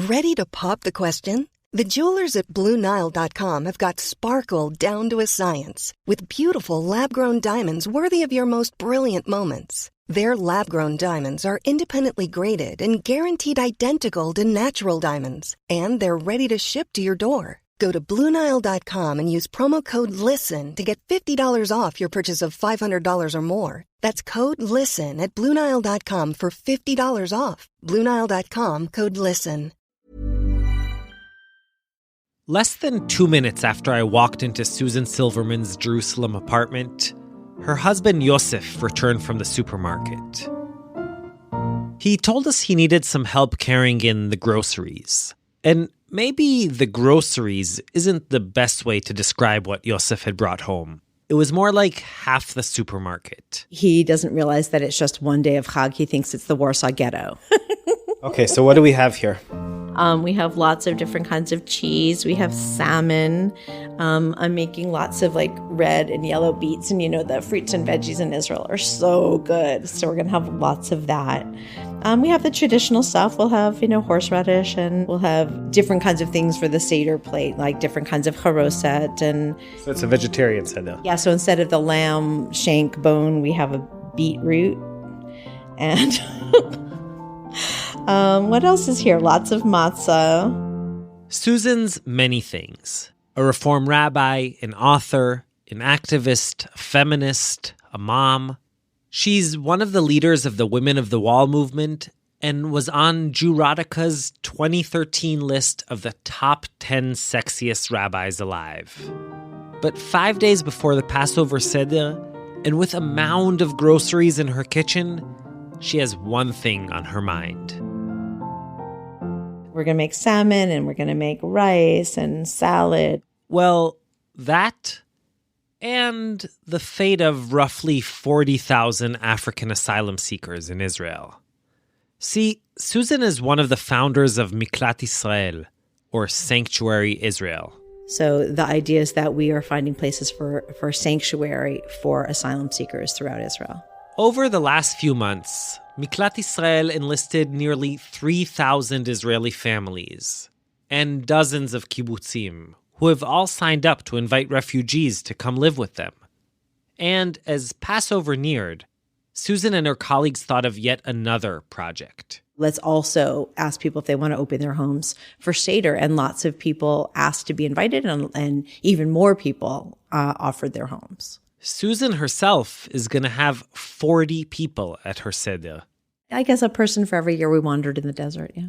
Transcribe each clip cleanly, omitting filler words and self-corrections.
Ready to pop the question? The jewelers at BlueNile.com have got sparkle down to a science with beautiful lab-grown diamonds worthy of your most brilliant moments. Their lab-grown diamonds are independently graded and guaranteed identical to natural diamonds, and they're ready to ship to your door. Go to BlueNile.com and use promo code LISTEN to get $50 off your purchase of $500 or more. That's code LISTEN at BlueNile.com for $50 off. BlueNile.com, code LISTEN. Less than 2 minutes after I walked into Susan Silverman's Jerusalem apartment, her husband Yosef returned from the supermarket. He told us he needed some help carrying in the groceries. And maybe the groceries isn't the best way to describe what Yosef had brought home. It was more like half the supermarket. He doesn't realize that it's just one day of Chag. He thinks it's the Warsaw Ghetto. Okay, so what do we have here? We have lots of different kinds of cheese. We have salmon. I'm making lots of red and yellow beets. And the fruits and veggies in Israel are so good. So we're going to have lots of that. We have the traditional stuff. We'll have, horseradish, and we'll have different kinds of things for the seder plate, like different kinds of charoset. So it's a vegetarian seder. Yeah, so instead of the lamb shank bone, we have a beetroot. And what else is here? Lots of matzah. Susan's many things. A Reform rabbi, an author, an activist, a feminist, a mom. She's one of the leaders of the Women of the Wall movement and was on Jewrotica's 2013 list of the top 10 sexiest rabbis alive. But 5 days before the Passover Seder, and with a mound of groceries in her kitchen, she has one thing on her mind. We're going to make salmon, and we're going to make rice and salad. Well, that and the fate of roughly 40,000 African asylum seekers in Israel. See, Susan is one of the founders of Miklat Israel, or Sanctuary Israel. So the idea is that we are finding places for sanctuary for asylum seekers throughout Israel. Over the last few months, Miklat Israel enlisted nearly 3,000 Israeli families and dozens of kibbutzim who have all signed up to invite refugees to come live with them. And as Passover neared, Susan and her colleagues thought of yet another project. Let's also ask people if they want to open their homes for seder, and lots of people asked to be invited, and even more people offered their homes. Susan herself is going to have 40 people at her seder. I guess a person for every year we wandered in the desert, yeah.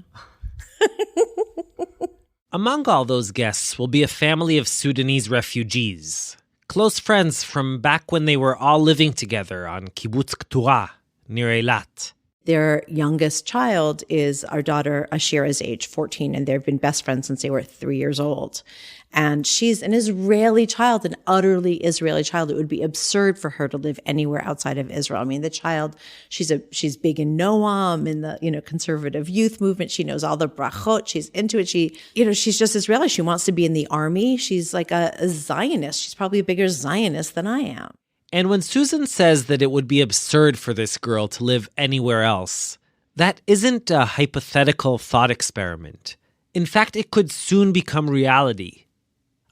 Among all those guests will be a family of Sudanese refugees, close friends from back when they were all living together on Kibbutz Kturah, near Eilat. Their youngest child is our daughter Ashira's age, 14, and they've been best friends since they were 3 years old. And she's an Israeli child, an utterly Israeli child. It would be absurd for her to live anywhere outside of Israel. I mean, the child, she's big in Noam, in the, conservative youth movement. She knows all the brachot. She's into it. She's just Israeli. She wants to be in the army. She's like a Zionist. She's probably a bigger Zionist than I am. And when Susan says that it would be absurd for this girl to live anywhere else, that isn't a hypothetical thought experiment. In fact, it could soon become reality.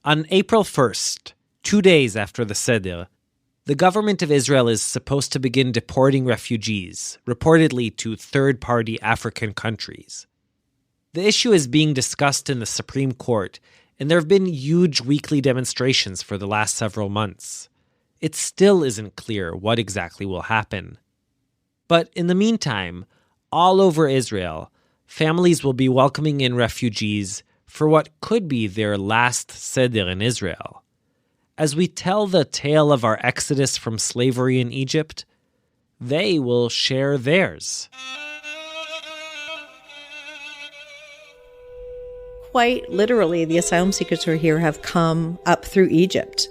On April 1st, 2 days after the Seder, the government of Israel is supposed to begin deporting refugees, reportedly to third-party African countries. The issue is being discussed in the Supreme Court, and there have been huge weekly demonstrations for the last several months. It still isn't clear what exactly will happen. But in the meantime, all over Israel, families will be welcoming in refugees for what could be their last seder in Israel. As we tell the tale of our exodus from slavery in Egypt, they will share theirs. Quite literally, the asylum seekers who are here have come up through Egypt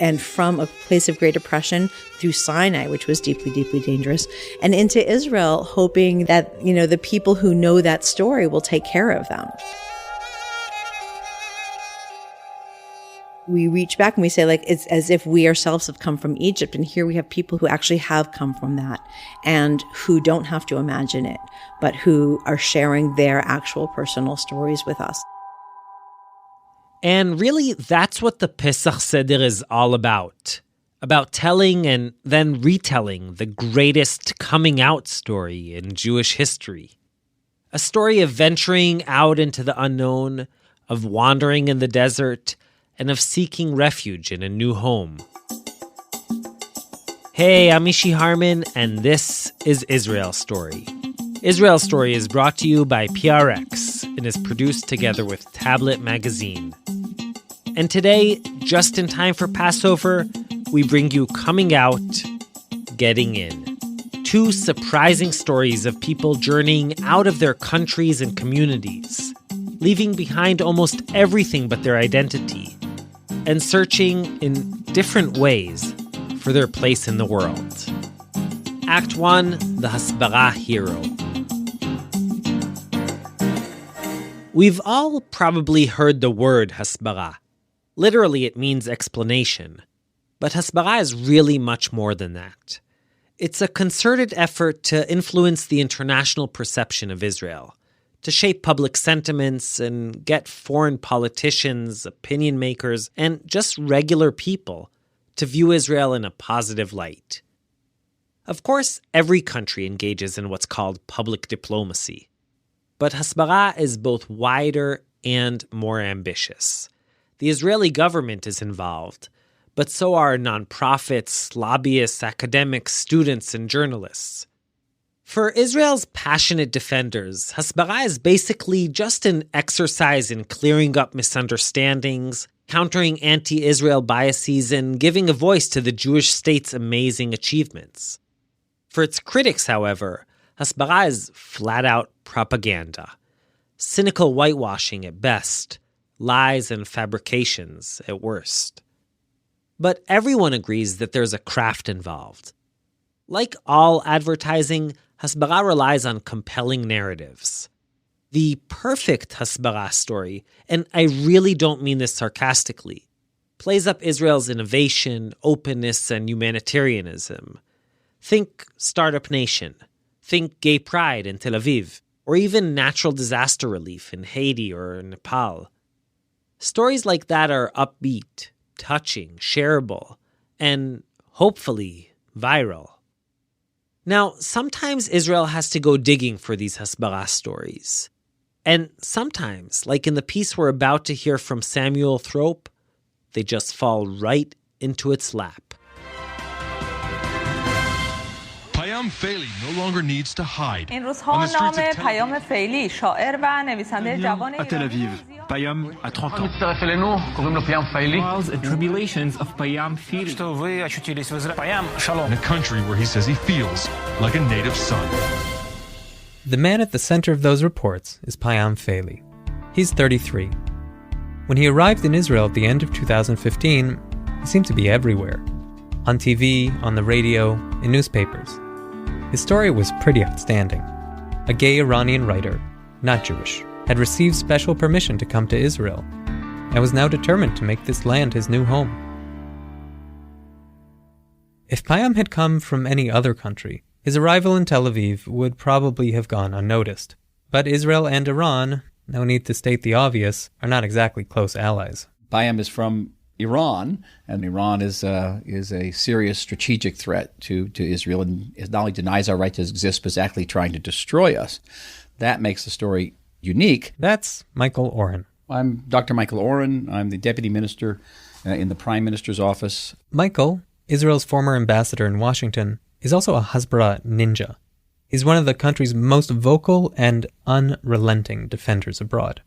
and from a place of great oppression through Sinai, which was deeply, deeply dangerous, and into Israel, hoping that, the people who know that story will take care of them. we reach back and we say, like, it's as if we ourselves have come from Egypt. And here we have people who actually have come from that and who don't have to imagine it, but who are sharing their actual personal stories with us. And really, that's what the Pesach Seder is all about telling and then retelling the greatest coming out story in Jewish history. A story of venturing out into the unknown, of wandering in the desert, and of seeking refuge in a new home. Hey, I'm Ishi Harman, and this is Israel Story. Israel Story is brought to you by PRX and is produced together with Tablet Magazine. And today, just in time for Passover, we bring you Coming Out, Getting In. Two surprising stories of people journeying out of their countries and communities, leaving behind almost everything but their identity, and searching in different ways for their place in the world. Act 1, the Hasbara hero. We've all probably heard the word Hasbara. Literally, it means explanation. But Hasbara is really much more than that. It's a concerted effort to influence the international perception of Israel, to shape public sentiments and get foreign politicians, opinion makers, and just regular people to view Israel in a positive light. Of course, every country engages in what's called public diplomacy. But Hasbara is both wider and more ambitious. The Israeli government is involved, but so are nonprofits, lobbyists, academics, students, and journalists. For Israel's passionate defenders, Hasbara is basically just an exercise in clearing up misunderstandings, countering anti-Israel biases, and giving a voice to the Jewish state's amazing achievements. For its critics, however, Hasbara is flat-out propaganda. Cynical whitewashing at best, lies and fabrications at worst. But everyone agrees that there's a craft involved. Like all advertising, Hasbara relies on compelling narratives. The perfect Hasbara story, and I really don't mean this sarcastically, plays up Israel's innovation, openness, and humanitarianism. Think Startup Nation. Think Gay Pride in Tel Aviv. Or even natural disaster relief in Haiti or Nepal. Stories like that are upbeat, touching, shareable, and hopefully viral. Now, sometimes Israel has to go digging for these Hasbara stories. And sometimes, like in the piece we're about to hear from Samuel Thrope, they just fall right into its lap. Payam Feili no longer needs to hide. این روزها نام پیام فیلی شاعر و نویسنده جوان à Tel Aviv. Payam a 30 ans. Trials and tribulations of Payam Feili. In a country where he says he feels like a native son. The man at the center of those reports is Payam Feili. He's 33. When he arrived in Israel at the end of 2015, he seemed to be everywhere. On TV, on the radio, in newspapers. His story was pretty outstanding. A gay Iranian writer, not Jewish, had received special permission to come to Israel, and was now determined to make this land his new home. If Payam had come from any other country, his arrival in Tel Aviv would probably have gone unnoticed. But Israel and Iran, no need to state the obvious, are not exactly close allies. Payam is from Iran, and Iran is a serious strategic threat to Israel, and it not only denies our right to exist, but is actually trying to destroy us. That makes the story unique. That's Michael Oren. I'm Dr. Michael Oren. I'm the Deputy Minister in the Prime Minister's office. Michael, Israel's former ambassador in Washington, is also a Hasbara ninja. He's one of the country's most vocal and unrelenting defenders abroad.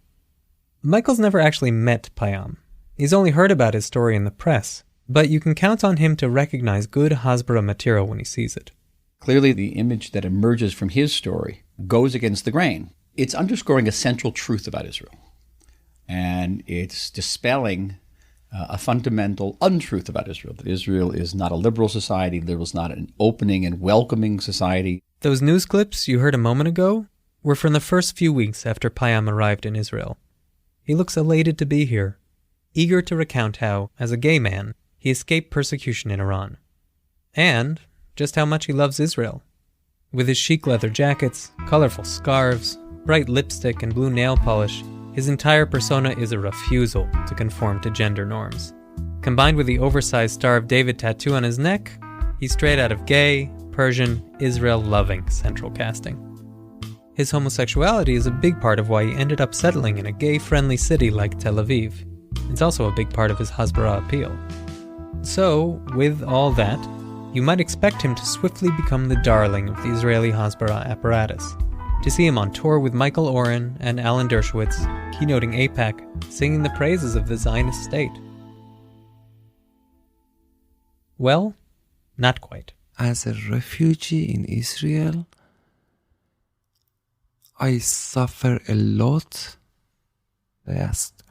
Michael's never actually met Payam. He's only heard about his story in the press, but you can count on him to recognize good Hasbara material when he sees it. Clearly, the image that emerges from his story goes against the grain. It's underscoring a central truth about Israel, and it's dispelling a fundamental untruth about Israel, that Israel is not a liberal society, Israel is not an opening and welcoming society. Those news clips you heard a moment ago were from the first few weeks after Payam arrived in Israel. He looks elated to be here. eager to recount how, as a gay man, he escaped persecution in Iran. And just how much he loves Israel. With his chic leather jackets, colorful scarves, bright lipstick, and blue nail polish, his entire persona is a refusal to conform to gender norms. Combined with the oversized Star of David tattoo on his neck, he's straight out of gay, Persian, Israel-loving central casting. His homosexuality is a big part of why he ended up settling in a gay-friendly city like Tel Aviv. It's also a big part of his Hasbara appeal. So, with all that, you might expect him to swiftly become the darling of the Israeli Hasbara apparatus. To see him on tour with Michael Oren and Alan Dershowitz, keynoting AIPAC, singing the praises of the Zionist state. Well, not quite. As a refugee in Israel, I suffer a lot. I asked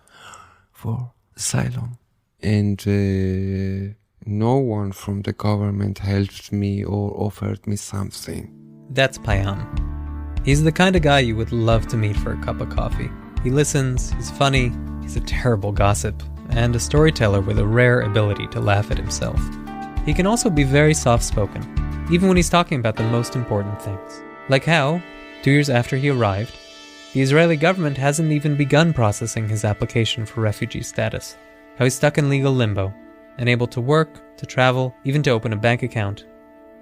for asylum. And no one from the government helped me or offered me something. That's Payam. He's the kind of guy you would love to meet for a cup of coffee. He listens, he's funny, he's a terrible gossip, and a storyteller with a rare ability to laugh at himself. He can also be very soft-spoken, even when he's talking about the most important things. Like how, 2 years after he arrived, the Israeli government hasn't even begun processing his application for refugee status. How he's stuck in legal limbo, unable to work, to travel, even to open a bank account,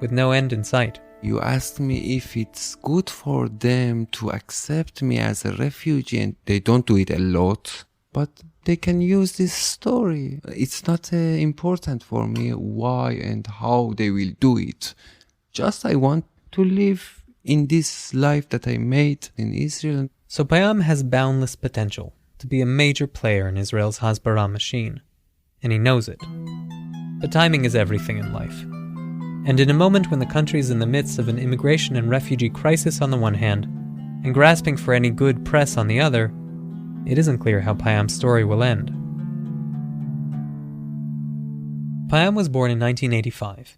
with no end in sight. You asked me if it's good for them to accept me as a refugee, and they don't do it a lot, but they can use this story. It's not important for me why and how they will do it. Just I want to live in this life that I made in Israel. So Payam has boundless potential to be a major player in Israel's Hasbara machine, and he knows it. But timing is everything in life. And in a moment when the country is in the midst of an immigration and refugee crisis on the one hand, and grasping for any good press on the other, it isn't clear how Payam's story will end. Payam was born in 1985,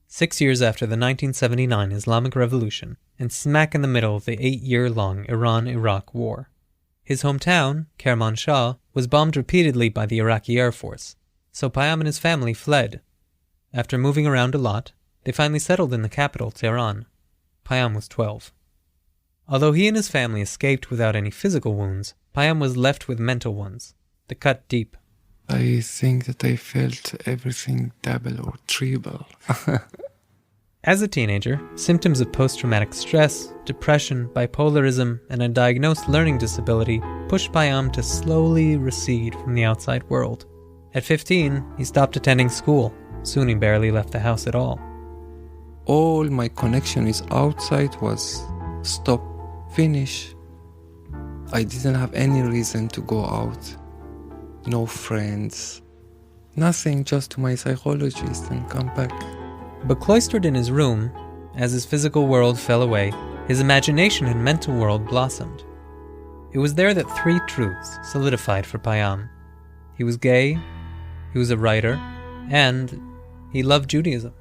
6 years after the 1979 Islamic Revolution, and smack in the middle of the 8-year-long Iran-Iraq War. His hometown, Kermanshah, was bombed repeatedly by the Iraqi Air Force, so Payam and his family fled. After moving around a lot, they finally settled in the capital, Tehran. Payam was 12. Although he and his family escaped without any physical wounds, Payam was left with mental ones, that cut deep. I think that I felt everything double or triple. As a teenager, symptoms of post-traumatic stress, depression, bipolarism, and a diagnosed learning disability pushed Payam to slowly recede from the outside world. At 15, he stopped attending school. Soon he barely left the house at all. All my connection is outside was stop, finish. I didn't have any reason to go out. No friends. Nothing, just to my psychologist and come back. But cloistered in his room, as his physical world fell away, his imagination and mental world blossomed. It was there that 3 truths solidified for Payam. He was gay, he was a writer, and he loved Judaism.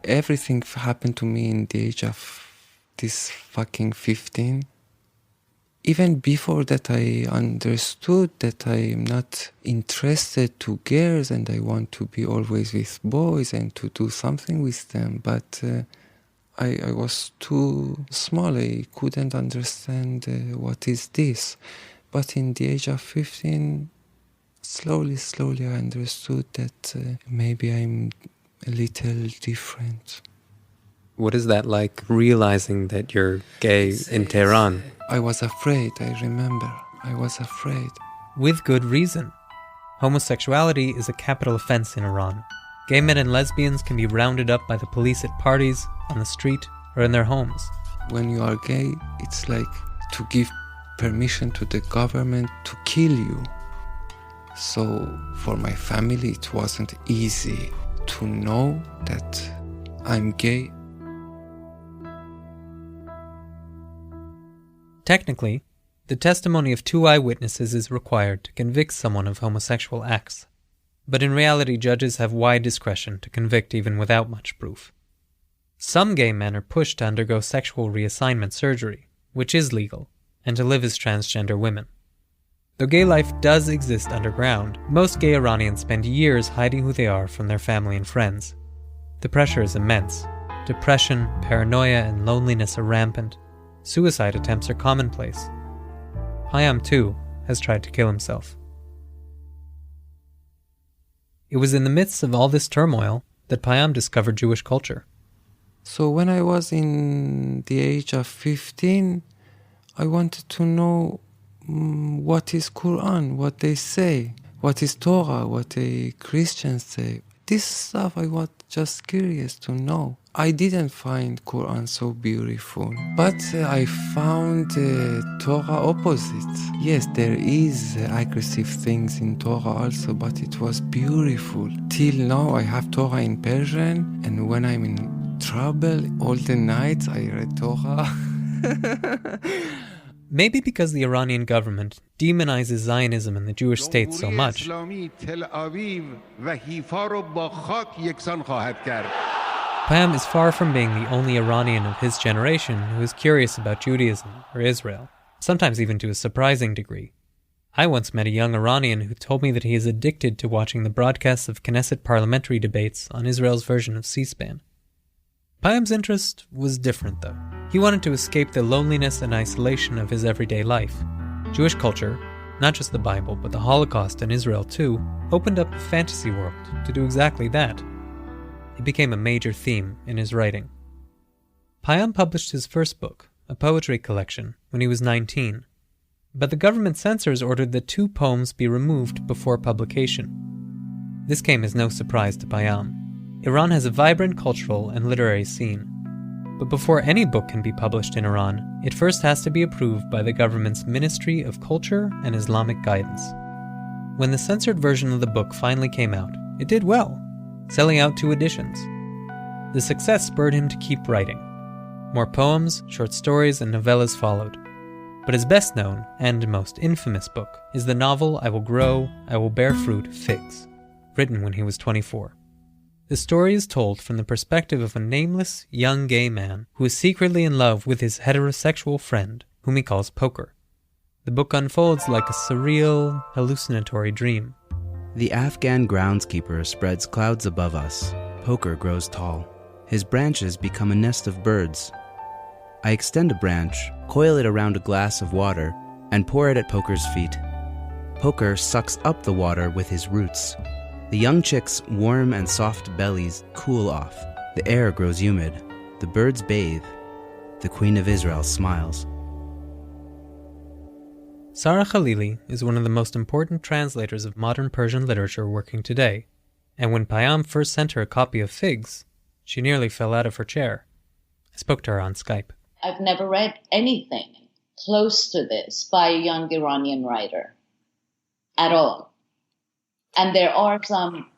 Everything happened to me in the age of this fucking 15. Even before that, I understood that I am not interested to girls and I want to be always with boys and to do something with them. But I was too small. I couldn't understand what is this. But in the age of 15, slowly I understood that maybe I'm a little different. What is that like, realizing that you're gay in Tehran? I was afraid, I remember. I was afraid. With good reason. Homosexuality is a capital offense in Iran. Gay men and lesbians can be rounded up by the police at parties, on the street, or in their homes. When you are gay, it's like to give permission to the government to kill you. So for my family, it wasn't easy to know that I'm gay. Technically, the testimony of 2 eyewitnesses is required to convict someone of homosexual acts. But in reality, judges have wide discretion to convict even without much proof. Some gay men are pushed to undergo sexual reassignment surgery, which is legal, and to live as transgender women. Though gay life does exist underground, most gay Iranians spend years hiding who they are from their family and friends. The pressure is immense. Depression, paranoia, and loneliness are rampant. Suicide attempts are commonplace. Payam, too, has tried to kill himself. It was in the midst of all this turmoil that Payam discovered Jewish culture. So when I was in the age of 15, I wanted to know what is Quran, what they say, what is Torah, what the Christians say. This stuff I was just curious to know. I didn't find Quran so beautiful, but I found Torah opposite. Yes, there is aggressive things in Torah also, but it was beautiful. Till now I have Torah in Persian, and when I'm in trouble, all the nights I read Torah. Maybe because the Iranian government demonizes Zionism and the Jewish state so much, Payam is far from being the only Iranian of his generation who is curious about Judaism or Israel, sometimes even to a surprising degree. I once met a young Iranian who told me that he is addicted to watching the broadcasts of Knesset parliamentary debates on Israel's version of C-SPAN. Payam's interest was different, though. He wanted to escape the loneliness and isolation of his everyday life. Jewish culture, not just the Bible, but the Holocaust and Israel too, opened up a fantasy world to do exactly that. It became a major theme in his writing. Payam published his first book, a poetry collection, when he was 19. But the government censors ordered that 2 poems be removed before publication. This came as no surprise to Payam. Iran has a vibrant cultural and literary scene. But before any book can be published in Iran, it first has to be approved by the government's Ministry of Culture and Islamic Guidance. When the censored version of the book finally came out, it did well, selling out 2 editions. The success spurred him to keep writing. More poems, short stories, and novellas followed. But his best known and most infamous book is the novel I Will Grow, I Will Bear Fruit, Figs, written when he was 24. The story is told from the perspective of a nameless, young gay man who is secretly in love with his heterosexual friend, whom he calls Poker. The book unfolds like a surreal, hallucinatory dream. The Afghan groundskeeper spreads clouds above us. Poker grows tall. His branches become a nest of birds. I extend a branch, coil it around a glass of water, and pour it at Poker's feet. Poker sucks up the water with his roots. The young chicks' warm and soft bellies cool off. The air grows humid. The birds bathe. The Queen of Israel smiles. Sarah Khalili is one of the most important translators of modern Persian literature working today, and when Payam first sent her a copy of Figs, she nearly fell out of her chair. I spoke to her on Skype. I've never read anything close to this by a young Iranian writer at all. And there are some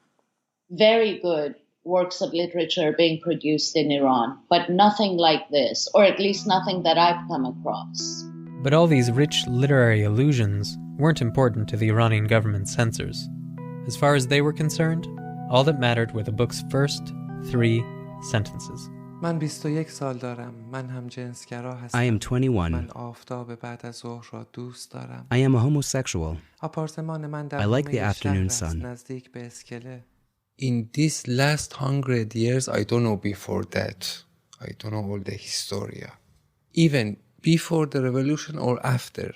very good works of literature being produced in Iran, but nothing like this, or at least nothing that I've come across. But all these rich literary allusions weren't important to the Iranian government censors. As far as they were concerned, all that mattered were the book's first 3 sentences. I am 21. I am a homosexual. I like the afternoon sun. In these last 100 years, I don't know before that, I don't know all the history. Even before the revolution or after,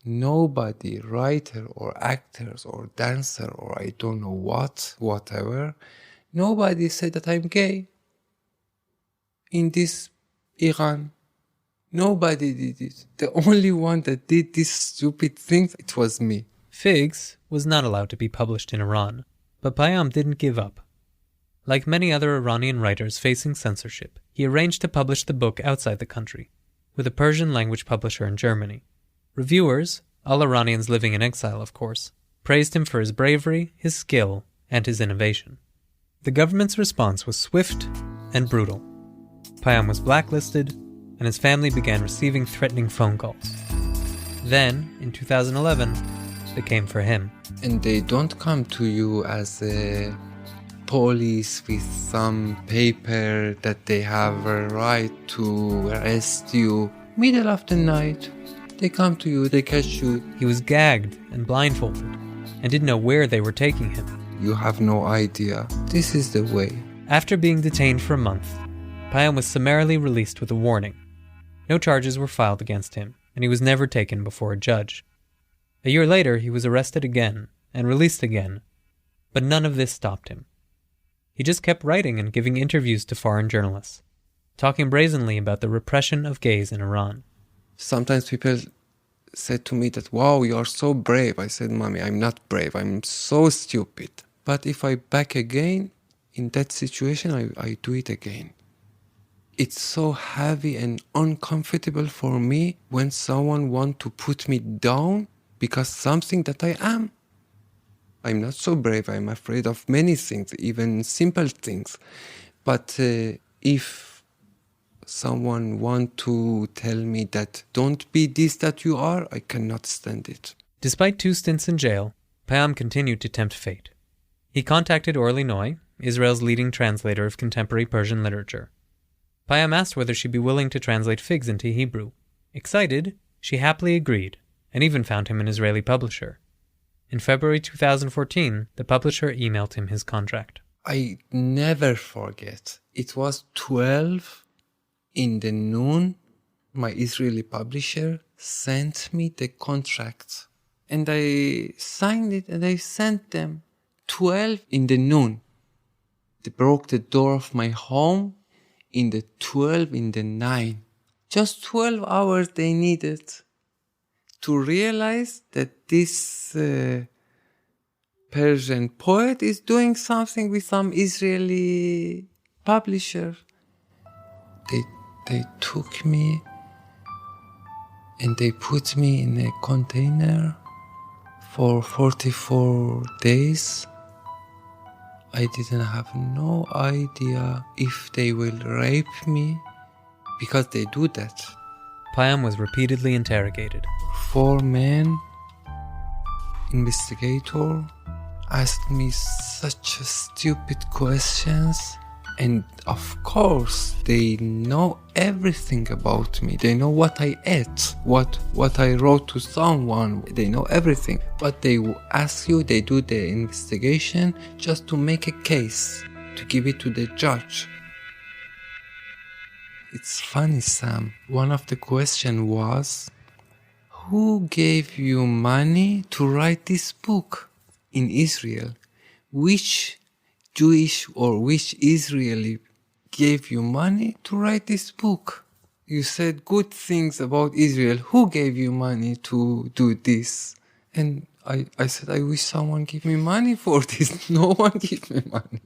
nobody, writer or actors or dancer or I don't know what, whatever, nobody said that I'm gay. In this Iran, nobody did it. The only one that did this stupid thing, it was me. Figs was not allowed to be published in Iran, but Payam didn't give up. Like many other Iranian writers facing censorship, he arranged to publish the book outside the country, with a Persian-language publisher in Germany. Reviewers, all Iranians living in exile of course, praised him for his bravery, his skill, and his innovation. The government's response was swift and brutal. Payam was blacklisted, and his family began receiving threatening phone calls. Then, in 2011, they came for him. And they don't come to you as a police with some paper that they have a right to arrest you. Middle of the night, They come to you, they catch you. He was gagged and blindfolded and didn't know where they were taking him. You have no idea. This is the way. After being detained for a month, Payam was summarily released with a warning. No charges were filed against him, and he was never taken before a judge. A year later, he was arrested again and released again, but none of this stopped him. He just kept writing and giving interviews to foreign journalists, talking brazenly about the repression of gays in Iran. Sometimes people said to me that, wow, you are so brave. I said, Mommy, I'm not brave. I'm so stupid. But if I back again in that situation, I do it again. It's so heavy and uncomfortable for me when someone wants to put me down because something that I am. I'm not so brave. I'm afraid of many things, even simple things. But if someone wants to tell me that don't be this that you are, I cannot stand it. Despite 2 stints in jail, Payam continued to tempt fate. He contacted Orly Noy, Israel's leading translator of contemporary Persian literature. Payam asked whether she'd be willing to translate Figs into Hebrew. Excited, she happily agreed, and even found him an Israeli publisher. In February 2014, the publisher emailed him his contract. I never forget. It was 12 in the noon. My Israeli publisher sent me the contract. And I signed it and I sent them. 12 in the noon. They broke the door of my home in the 12 in the 9. Just 12 hours they needed to realize that this Persian poet is doing something with some Israeli publisher. They took me and they put me in a container for 44 days. I didn't have no idea if they will rape me, because they do that. Payam was repeatedly interrogated. 4 men, investigator, asked me such stupid questions. And of course, they know everything about me. They know what I ate, what I wrote to someone. They know everything. But they ask you, they do the investigation just to make a case, to give it to the judge. It's funny, Sam. One of the questions was, who gave you money to write this book in Israel? Which Jewish or which Israeli gave you money to write this book? You said good things about Israel. Who gave you money to do this? And I said, I wish someone give me money for this. No one gave me money.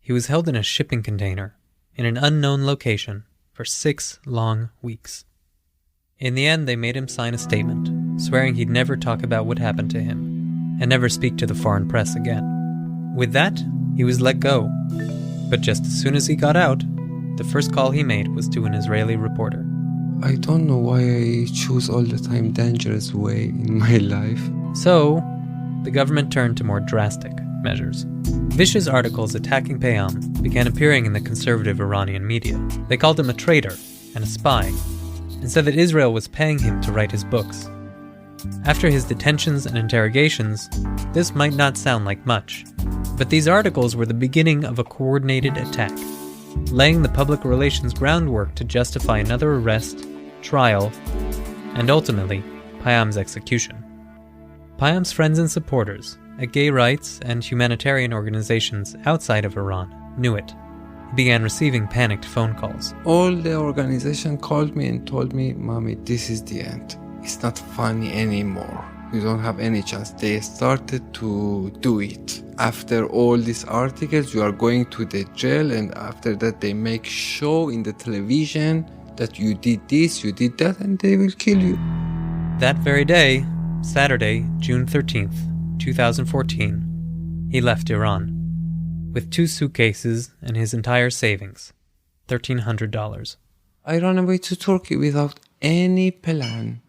He was held in a shipping container in an unknown location for 6 long weeks. In the end, they made him sign a statement, swearing he'd never talk about what happened to him and never speak to the foreign press again. With that, he was let go. But just as soon as he got out, the first call he made was to an Israeli reporter. I don't know why I choose all the time dangerous way in my life. So, the government turned to more drastic measures. Vicious articles attacking Payam began appearing in the conservative Iranian media. They called him a traitor and a spy, and said that Israel was paying him to write his books. After his detentions and interrogations, this might not sound like much, but these articles were the beginning of a coordinated attack, laying the public relations groundwork to justify another arrest, trial, and ultimately, Payam's execution. Payam's friends and supporters at gay rights and humanitarian organizations outside of Iran knew it. He began receiving panicked phone calls. All the organization called me and told me, Mommy, this is the end. It's not funny anymore. You don't have any chance. They started to do it. After all these articles, you are going to the jail, and after that they make show in the television that you did this, you did that, and they will kill you. That very day, Saturday, June 13th, 2014, he left Iran with 2 suitcases and his entire savings, $1,300. I ran away to Turkey without any plan.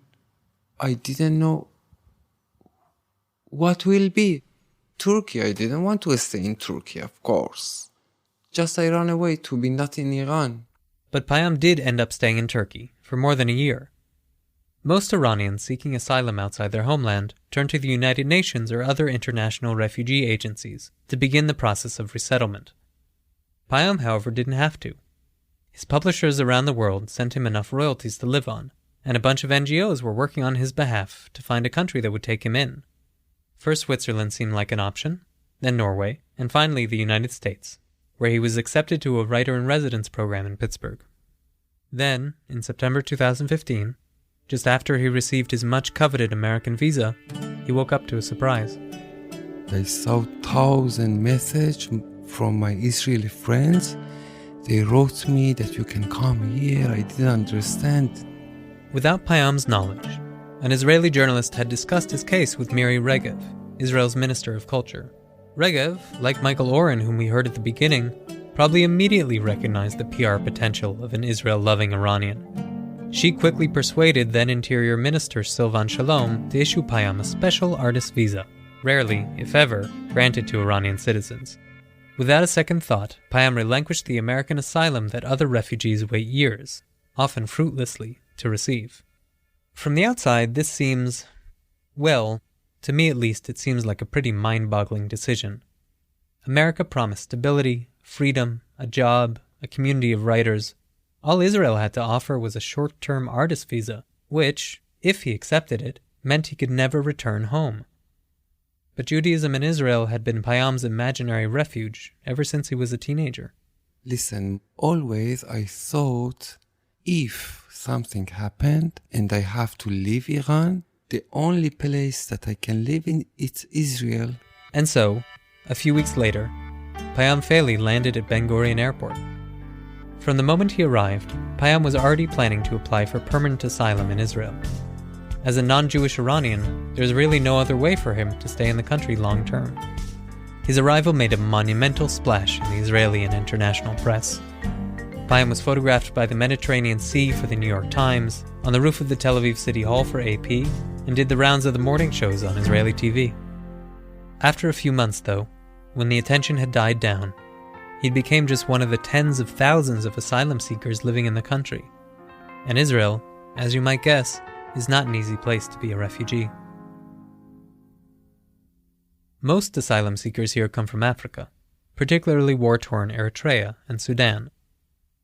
I didn't know what will be. Turkey, I didn't want to stay in Turkey, of course. Just I ran away to be not in Iran. But Payam did end up staying in Turkey for more than a year. Most Iranians seeking asylum outside their homeland turn to the United Nations or other international refugee agencies to begin the process of resettlement. Payam, however, didn't have to. His publishers around the world sent him enough royalties to live on, and a bunch of NGOs were working on his behalf to find a country that would take him in. First Switzerland seemed like an option, then Norway, and finally the United States, where he was accepted to a writer-in-residence program in Pittsburgh. Then, in September 2015, just after he received his much-coveted American visa, he woke up to a surprise. I saw 1,000 messages from my Israeli friends. They wrote me that you can come here. I didn't understand. Without Payam's knowledge, an Israeli journalist had discussed his case with Miri Regev, Israel's Minister of Culture. Regev, like Michael Oren, whom we heard at the beginning, probably immediately recognized the PR potential of an Israel-loving Iranian. She quickly persuaded then Interior Minister Silvan Shalom to issue Payam a special artist visa, rarely, if ever, granted to Iranian citizens. Without a second thought, Payam relinquished the American asylum that other refugees wait years, often fruitlessly, to receive. From the outside, this seems, well, to me at least, it seems like a pretty mind-boggling decision. America promised stability, freedom, a job, a community of writers. All Israel had to offer was a short-term artist visa, which, if he accepted it, meant he could never return home. But Judaism in Israel had been Payam's imaginary refuge ever since he was a teenager. Listen, always I thought if something happened and I have to leave Iran, the only place that I can live in is Israel. And so, a few weeks later, Payam Feili landed at Ben Gurion Airport. From the moment he arrived, Payam was already planning to apply for permanent asylum in Israel. As a non-Jewish Iranian, there's really no other way for him to stay in the country long term. His arrival made a monumental splash in the Israeli and international press. Payam was photographed by the Mediterranean Sea for the New York Times, on the roof of the Tel Aviv City Hall for AP, and did the rounds of the morning shows on Israeli TV. After a few months, though, when the attention had died down, he became just one of the tens of thousands of asylum seekers living in the country. And Israel, as you might guess, is not an easy place to be a refugee. Most asylum seekers here come from Africa, particularly war-torn Eritrea and Sudan.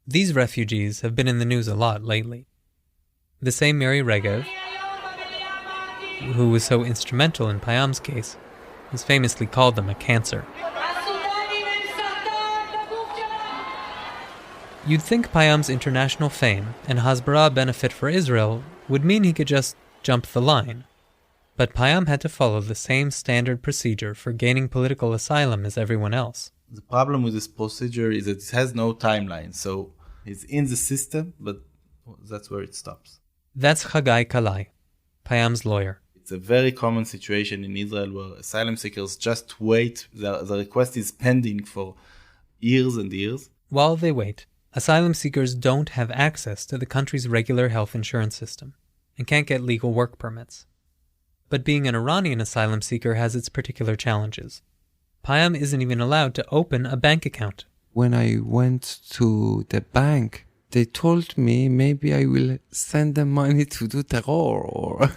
These refugees have been in the news a lot lately. The same Miri Regev, who was so instrumental in Payam's case, has famously called them a cancer. You'd think Payam's international fame and Hasbara benefit for Israel would mean he could just jump the line. But Payam had to follow the same standard procedure for gaining political asylum as everyone else. The problem with this procedure is that it has no timeline, so it's in the system, but that's where it stops. That's Chagai Kalai, Payam's lawyer. It's a very common situation in Israel where asylum seekers just wait. The request is pending for years and years. While they wait, asylum seekers don't have access to the country's regular health insurance system and can't get legal work permits. But being an Iranian asylum seeker has its particular challenges. Payam isn't even allowed to open a bank account. When I went to the bank, they told me maybe I will send them money to do terror, or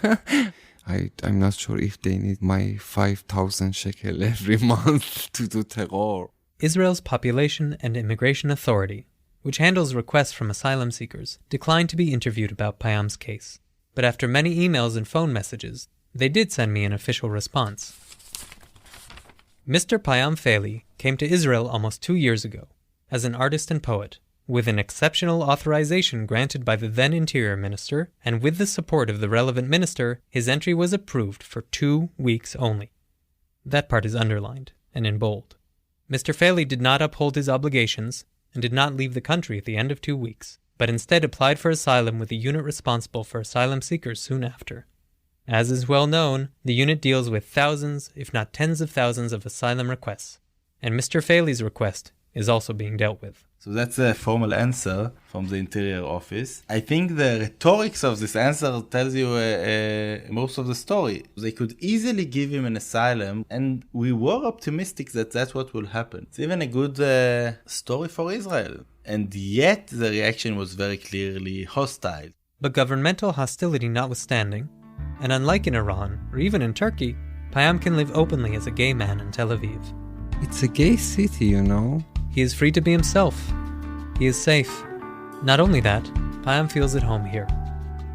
I'm not sure if they need my 5,000 shekel every month to do terror. Israel's Population and Immigration Authority, which handles requests from asylum seekers, declined to be interviewed about Payam's case. But after many emails and phone messages, they did send me an official response. Mr. Payam Feili came to Israel almost 2 years ago as an artist and poet, with an exceptional authorization granted by the then Interior Minister, and with the support of the relevant minister, his entry was approved for 2 weeks only. That part is underlined and in bold. Mr. Feili did not uphold his obligations and did not leave the country at the end of 2 weeks, but instead applied for asylum with the unit responsible for asylum seekers soon after. As is well known, the unit deals with thousands, if not tens of thousands of asylum requests, and Mr. Feili's request is also being dealt with. So that's a formal answer from the Interior Office. I think the rhetorics of this answer tells you most of the story. They could easily give him an asylum, and we were optimistic that that's what will happen. It's even a good story for Israel. And yet the reaction was very clearly hostile. But governmental hostility notwithstanding, and unlike in Iran, or even in Turkey, Payam can live openly as a gay man in Tel Aviv. It's a gay city, you know. He is free to be himself. He is safe. Not only that, Payam feels at home here.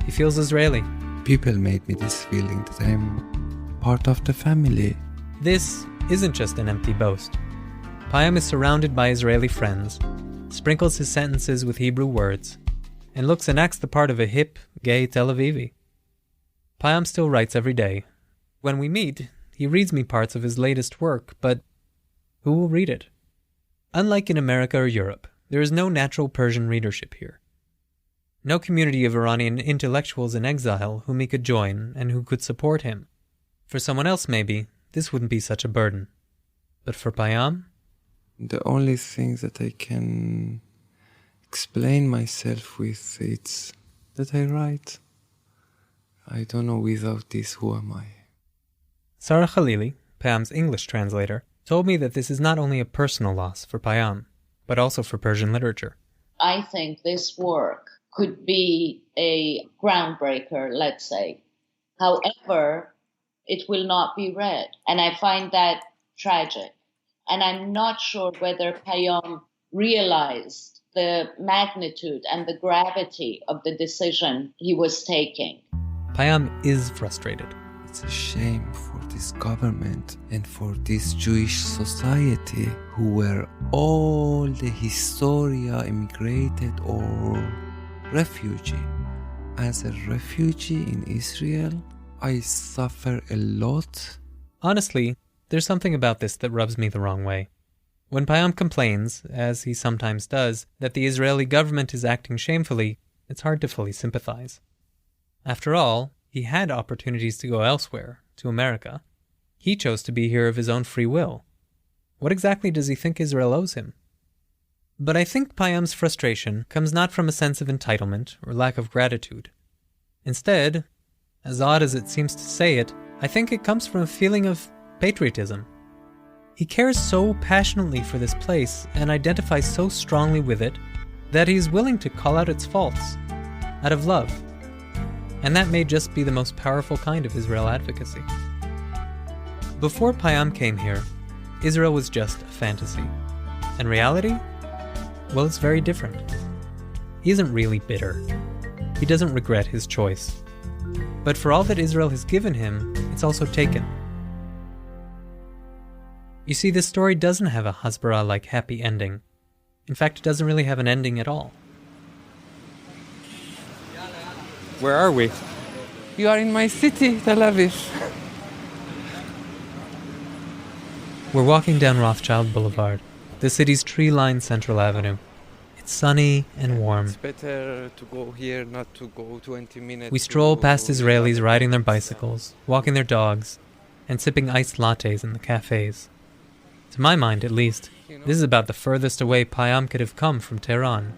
He feels Israeli. People made me this feeling that I'm part of the family. This isn't just an empty boast. Payam is surrounded by Israeli friends, sprinkles his sentences with Hebrew words, and looks and acts the part of a hip, gay Tel Avivi. Payam still writes every day. When we meet, he reads me parts of his latest work, but who will read it? Unlike in America or Europe, there is no natural Persian readership here. No community of Iranian intellectuals in exile whom he could join and who could support him. For someone else, maybe, this wouldn't be such a burden. But for Payam? The only thing that I can explain myself with is that I write. I don't know, without this, who am I? Sarah Khalili, Payam's English translator, told me that this is not only a personal loss for Payam, but also for Persian literature. I think this work could be a groundbreaker, let's say. However, it will not be read. And I find that tragic. And I'm not sure whether Payam realized the magnitude and the gravity of the decision he was taking. Payam is frustrated. It's a shame for this government and for this Jewish society who were all the Historia immigrated or refugee. As a refugee in Israel, I suffer a lot. Honestly, there's something about this that rubs me the wrong way. When Payam complains, as he sometimes does, that the Israeli government is acting shamefully, it's hard to fully sympathize. After all, he had opportunities to go elsewhere, to America. He chose to be here of his own free will. What exactly does he think Israel owes him? But I think Payam's frustration comes not from a sense of entitlement or lack of gratitude. Instead, as odd as it seems to say it, I think it comes from a feeling of patriotism. He cares so passionately for this place and identifies so strongly with it that he's willing to call out its faults, out of love. And that may just be the most powerful kind of Israel advocacy. Before Payam came here, Israel was just a fantasy. And reality? Well, it's very different. He isn't really bitter. He doesn't regret his choice. But for all that Israel has given him, it's also taken. You see, this story doesn't have a Hasbara-like happy ending. In fact, it doesn't really have an ending at all. Where are we? You are in my city, Tel Aviv. We're walking down Rothschild Boulevard, the city's tree-lined Central Avenue. It's sunny and warm. It's better to go here, not to go 20 minutes. We stroll past Israelis riding their bicycles, walking their dogs, and sipping iced lattes in the cafes. To my mind, at least, this is about the furthest away Payam could have come from Tehran.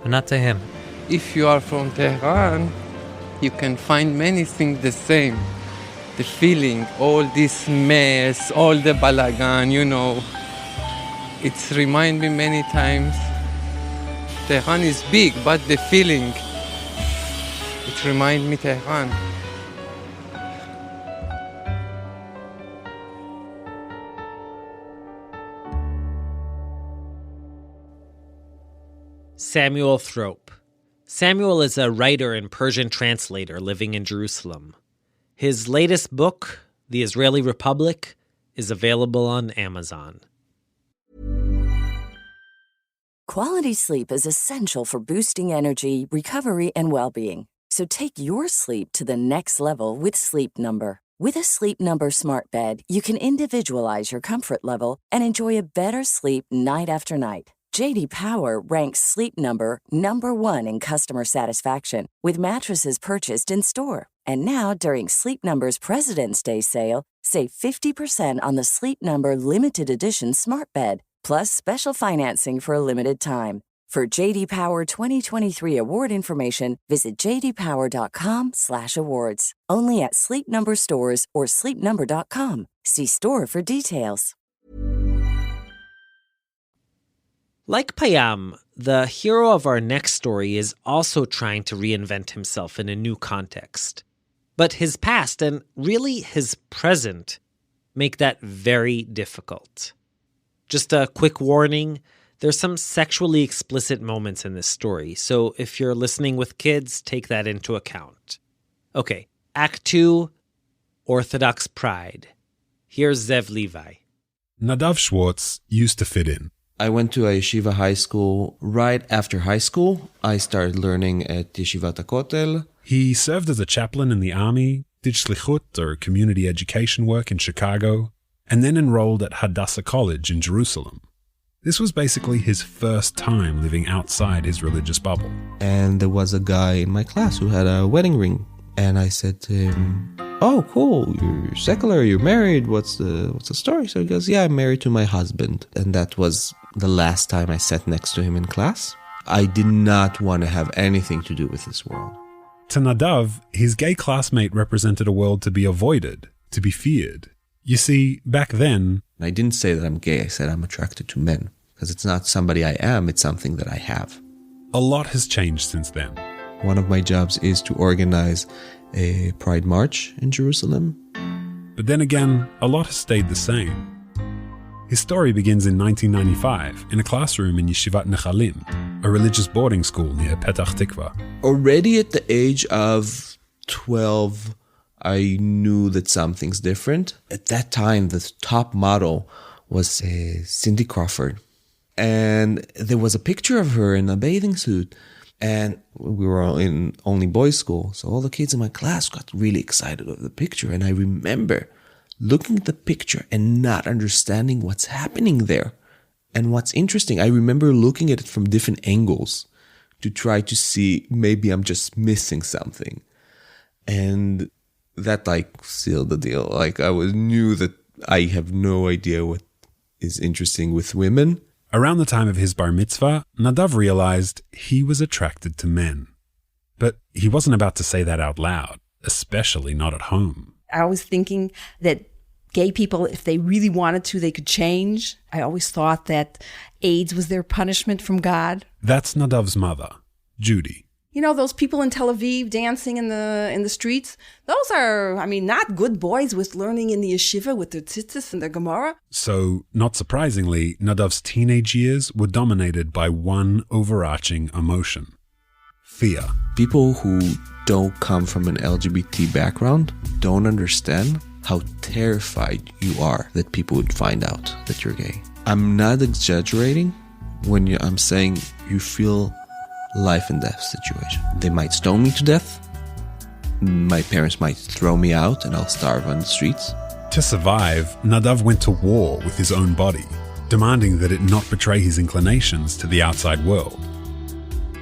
But not to him. If you are from Tehran, you can find many things the same. The feeling, all this mess, all the balagan, you know. It's remind me many times. Tehran is big, but the feeling, it remind me Tehran. Samuel Thrope. Samuel is a writer and Persian translator living in Jerusalem. His latest book, The Israeli Republic, is available on Amazon. Quality sleep is essential for boosting energy, recovery, and well-being. So take your sleep to the next level with Sleep Number. With a Sleep Number smart bed, you can individualize your comfort level and enjoy a better sleep night after night. J.D. Power ranks Sleep Number number 1 in customer satisfaction with mattresses purchased in-store. And now, during Sleep Number's President's Day sale, save 50% on the Sleep Number limited edition smart bed, plus special financing for a limited time. For J.D. Power 2023 award information, visit jdpower.com/awards. Only at Sleep Number stores or sleepnumber.com. See store for details. Like Payam, the hero of our next story is also trying to reinvent himself in a new context. But his past, and really his present, make that very difficult. Just a quick warning, there's some sexually explicit moments in this story, so if you're listening with kids, take that into account. Okay, Act 2, Orthodox Pride. Here's Zev Levi. Nadav Schwartz used to fit in. I went to a yeshiva high school. Right after high school, I started learning at Yeshivat HaKotel. He served as a chaplain in the army, did shlichut or community education work in Chicago, and then enrolled at Hadassah College in Jerusalem. This was basically his first time living outside his religious bubble. And there was a guy in my class who had a wedding ring. And I said to him, "Oh, cool, you're secular, you're married, what's the story?" So he goes, "Yeah, I'm married to my husband." And that was the last time I sat next to him in class. I did not want to have anything to do with this world. To Nadav, his gay classmate represented a world to be avoided, to be feared. You see, back then... I didn't say that I'm gay, I said I'm attracted to men. Because it's not somebody I am, it's something that I have. A lot has changed since then. One of my jobs is to organize a Pride March in Jerusalem. But then again, a lot has stayed the same. His story begins in 1995 in a classroom in Yeshivat Nechalim, a religious boarding school near Petach Tikva. Already at the age of 12, I knew that something's different. At that time, the top model was Cindy Crawford. And there was a picture of her in a bathing suit. And we were all in only boys' school, so all the kids in my class got really excited over the picture. And I remember looking at the picture and not understanding what's happening there. And what's interesting, I remember looking at it from different angles to try to see maybe I'm just missing something. And that sealed the deal. I knew that I have no idea what is interesting with women. Around the time of his bar mitzvah, Nadav realized he was attracted to men. But he wasn't about to say that out loud, especially not at home. I was thinking that gay people, if they really wanted to, they could change. I always thought that AIDS was their punishment from God. That's Nadav's mother, Judy. You know, those people in Tel Aviv dancing in the streets, those are, not good boys with learning in the yeshiva with their tzitzis and their Gemara. So, not surprisingly, Nadav's teenage years were dominated by one overarching emotion: fear. People who don't come from an LGBT background don't understand how terrified you are that people would find out that you're gay. I'm not exaggerating when I'm saying you feel life and death situation. They might stone me to death. My parents might throw me out and I'll starve on the streets. To survive, Nadav went to war with his own body, demanding that it not betray his inclinations to the outside world.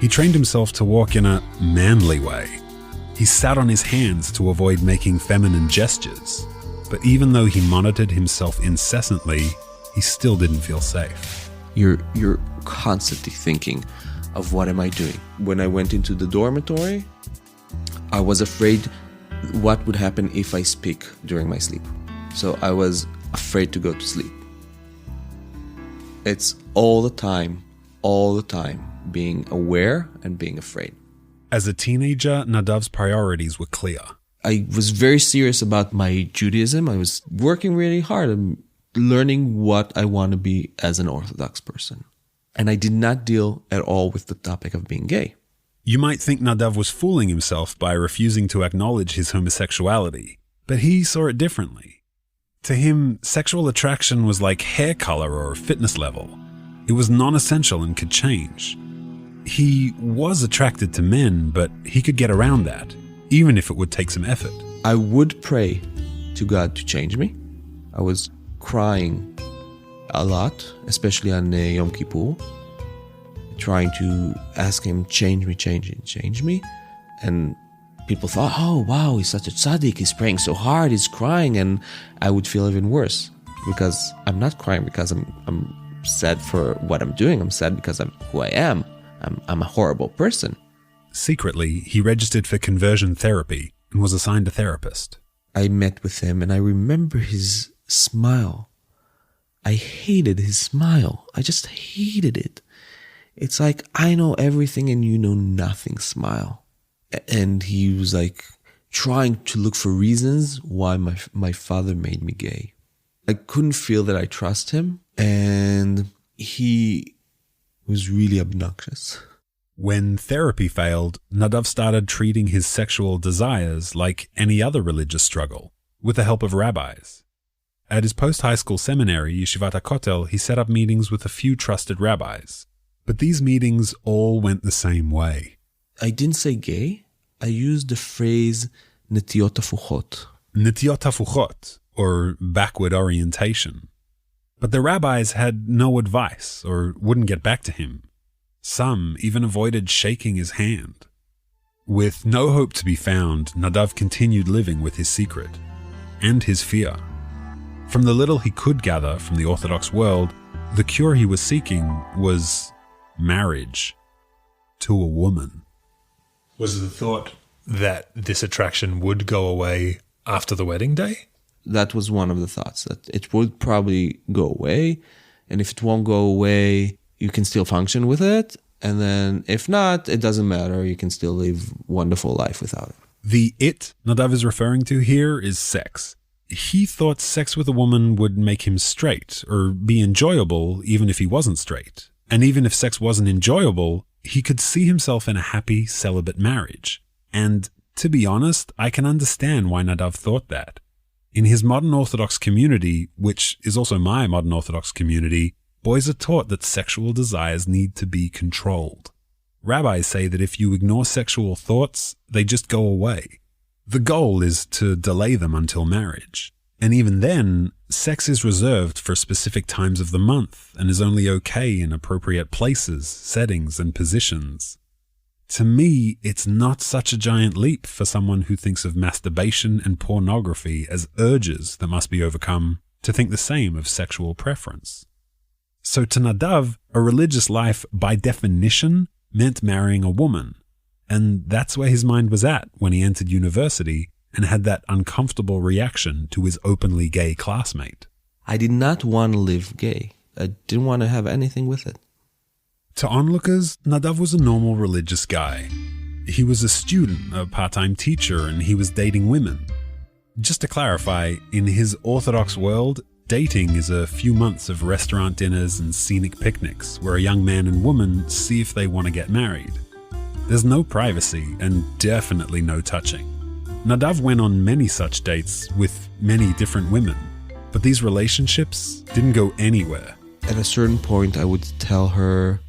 He trained himself to walk in a manly way. He sat on his hands to avoid making feminine gestures. But even though he monitored himself incessantly, he still didn't feel safe. You're constantly thinking of what am I doing? When I went into the dormitory, I was afraid what would happen if I speak during my sleep. So I was afraid to go to sleep. It's all the time, being aware and being afraid. As a teenager, Nadav's priorities were clear. I was very serious about my Judaism. I was working really hard and learning what I want to be as an Orthodox person. And I did not deal at all with the topic of being gay. You might think Nadav was fooling himself by refusing to acknowledge his homosexuality, but he saw it differently. To him, sexual attraction was like hair color or fitness level. It was non-essential and could change. He was attracted to men, but he could get around that, even if it would take some effort. I would pray to God to change me. I was crying a lot, especially on Yom Kippur, trying to ask him, change me. And people thought, oh wow, he's such a tzaddik, he's praying so hard, he's crying, and I would feel even worse because I'm not crying because I'm sad for what I'm doing. I'm sad because I'm who I am. I'm a horrible person. Secretly, he registered for conversion therapy and was assigned a therapist. I met with him and I remember his smile. I hated his smile. I just hated it. it's like, I know everything and you know nothing smile. And he was like trying to look for reasons why my father made me gay. I couldn't feel that I trust him, and he was really obnoxious. When therapy failed, Nadav started treating his sexual desires like any other religious struggle, with the help of rabbis. At his post-high school seminary, Yeshivat HaKotel, he set up meetings with a few trusted rabbis. But these meetings all went the same way. I didn't say gay. I used the phrase netiot hafuchot. Netiot hafuchot, or backward orientation. But the rabbis had no advice or wouldn't get back to him. Some even avoided shaking his hand. With no hope to be found, Nadav continued living with his secret and his fear. From the little he could gather from the Orthodox world, the cure he was seeking was marriage to a woman. Was the thought that this attraction would go away after the wedding day? That was one of the thoughts, that it would probably go away. And if it won't go away, you can still function with it. And then if not, it doesn't matter. You can still live a wonderful life without it. The it Nadav is referring to here is sex. He thought sex with a woman would make him straight or be enjoyable even if he wasn't straight. And even if sex wasn't enjoyable, he could see himself in a happy celibate marriage. And to be honest, I can understand why Nadav thought that. In his modern Orthodox community, which is also my modern Orthodox community, boys are taught that sexual desires need to be controlled. Rabbis say that if you ignore sexual thoughts, they just go away. The goal is to delay them until marriage. And even then, sex is reserved for specific times of the month and is only okay in appropriate places, settings, and positions. To me, it's not such a giant leap for someone who thinks of masturbation and pornography as urges that must be overcome to think the same of sexual preference. So to Nadav, a religious life by definition meant marrying a woman. And that's where his mind was at when he entered university and had that uncomfortable reaction to his openly gay classmate. I did not want to live gay. I didn't want to have anything with it. To onlookers, Nadav was a normal religious guy. He was a student, a part-time teacher, and he was dating women. Just to clarify, in his Orthodox world, dating is a few months of restaurant dinners and scenic picnics where a young man and woman see if they want to get married. There's no privacy and definitely no touching. Nadav went on many such dates with many different women, but these relationships didn't go anywhere. At a certain point, I would tell her,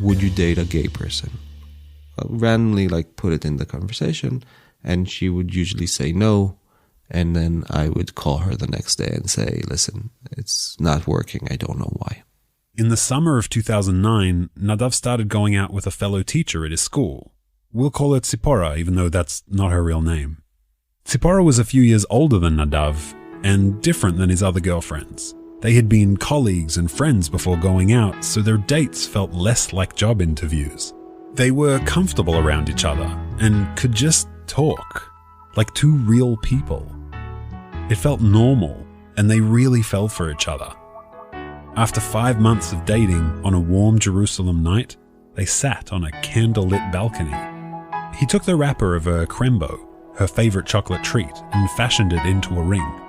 would you date a gay person? I'll randomly put it in the conversation, and she would usually say no. And then I would call her the next day and say, listen, it's not working. I don't know why. In the summer of 2009, Nadav started going out with a fellow teacher at his school. We'll call her Tzipora, even though that's not her real name. Tzipora was a few years older than Nadav and different than his other girlfriends. They had been colleagues and friends before going out, so their dates felt less like job interviews. They were comfortable around each other and could just talk, like two real people. It felt normal, and they really fell for each other. After 5 months of dating on a warm Jerusalem night, they sat on a candle-lit balcony. He took the wrapper of a crembo, her favorite chocolate treat, and fashioned it into a ring.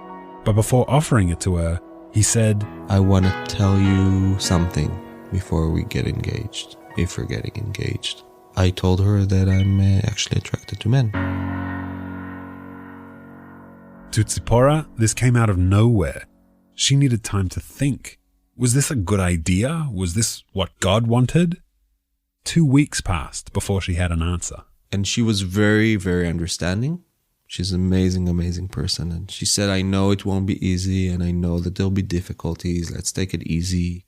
But before offering it to her, he said, I want to tell you something before we get engaged, if we're getting engaged. I told her that I'm actually attracted to men. To Tzipora, this came out of nowhere. She needed time to think. Was this a good idea? Was this what God wanted? 2 weeks passed before she had an answer. And she was very, very understanding. She's an amazing, amazing person. And she said, I know it won't be easy, and I know that there'll be difficulties. Let's take it easy.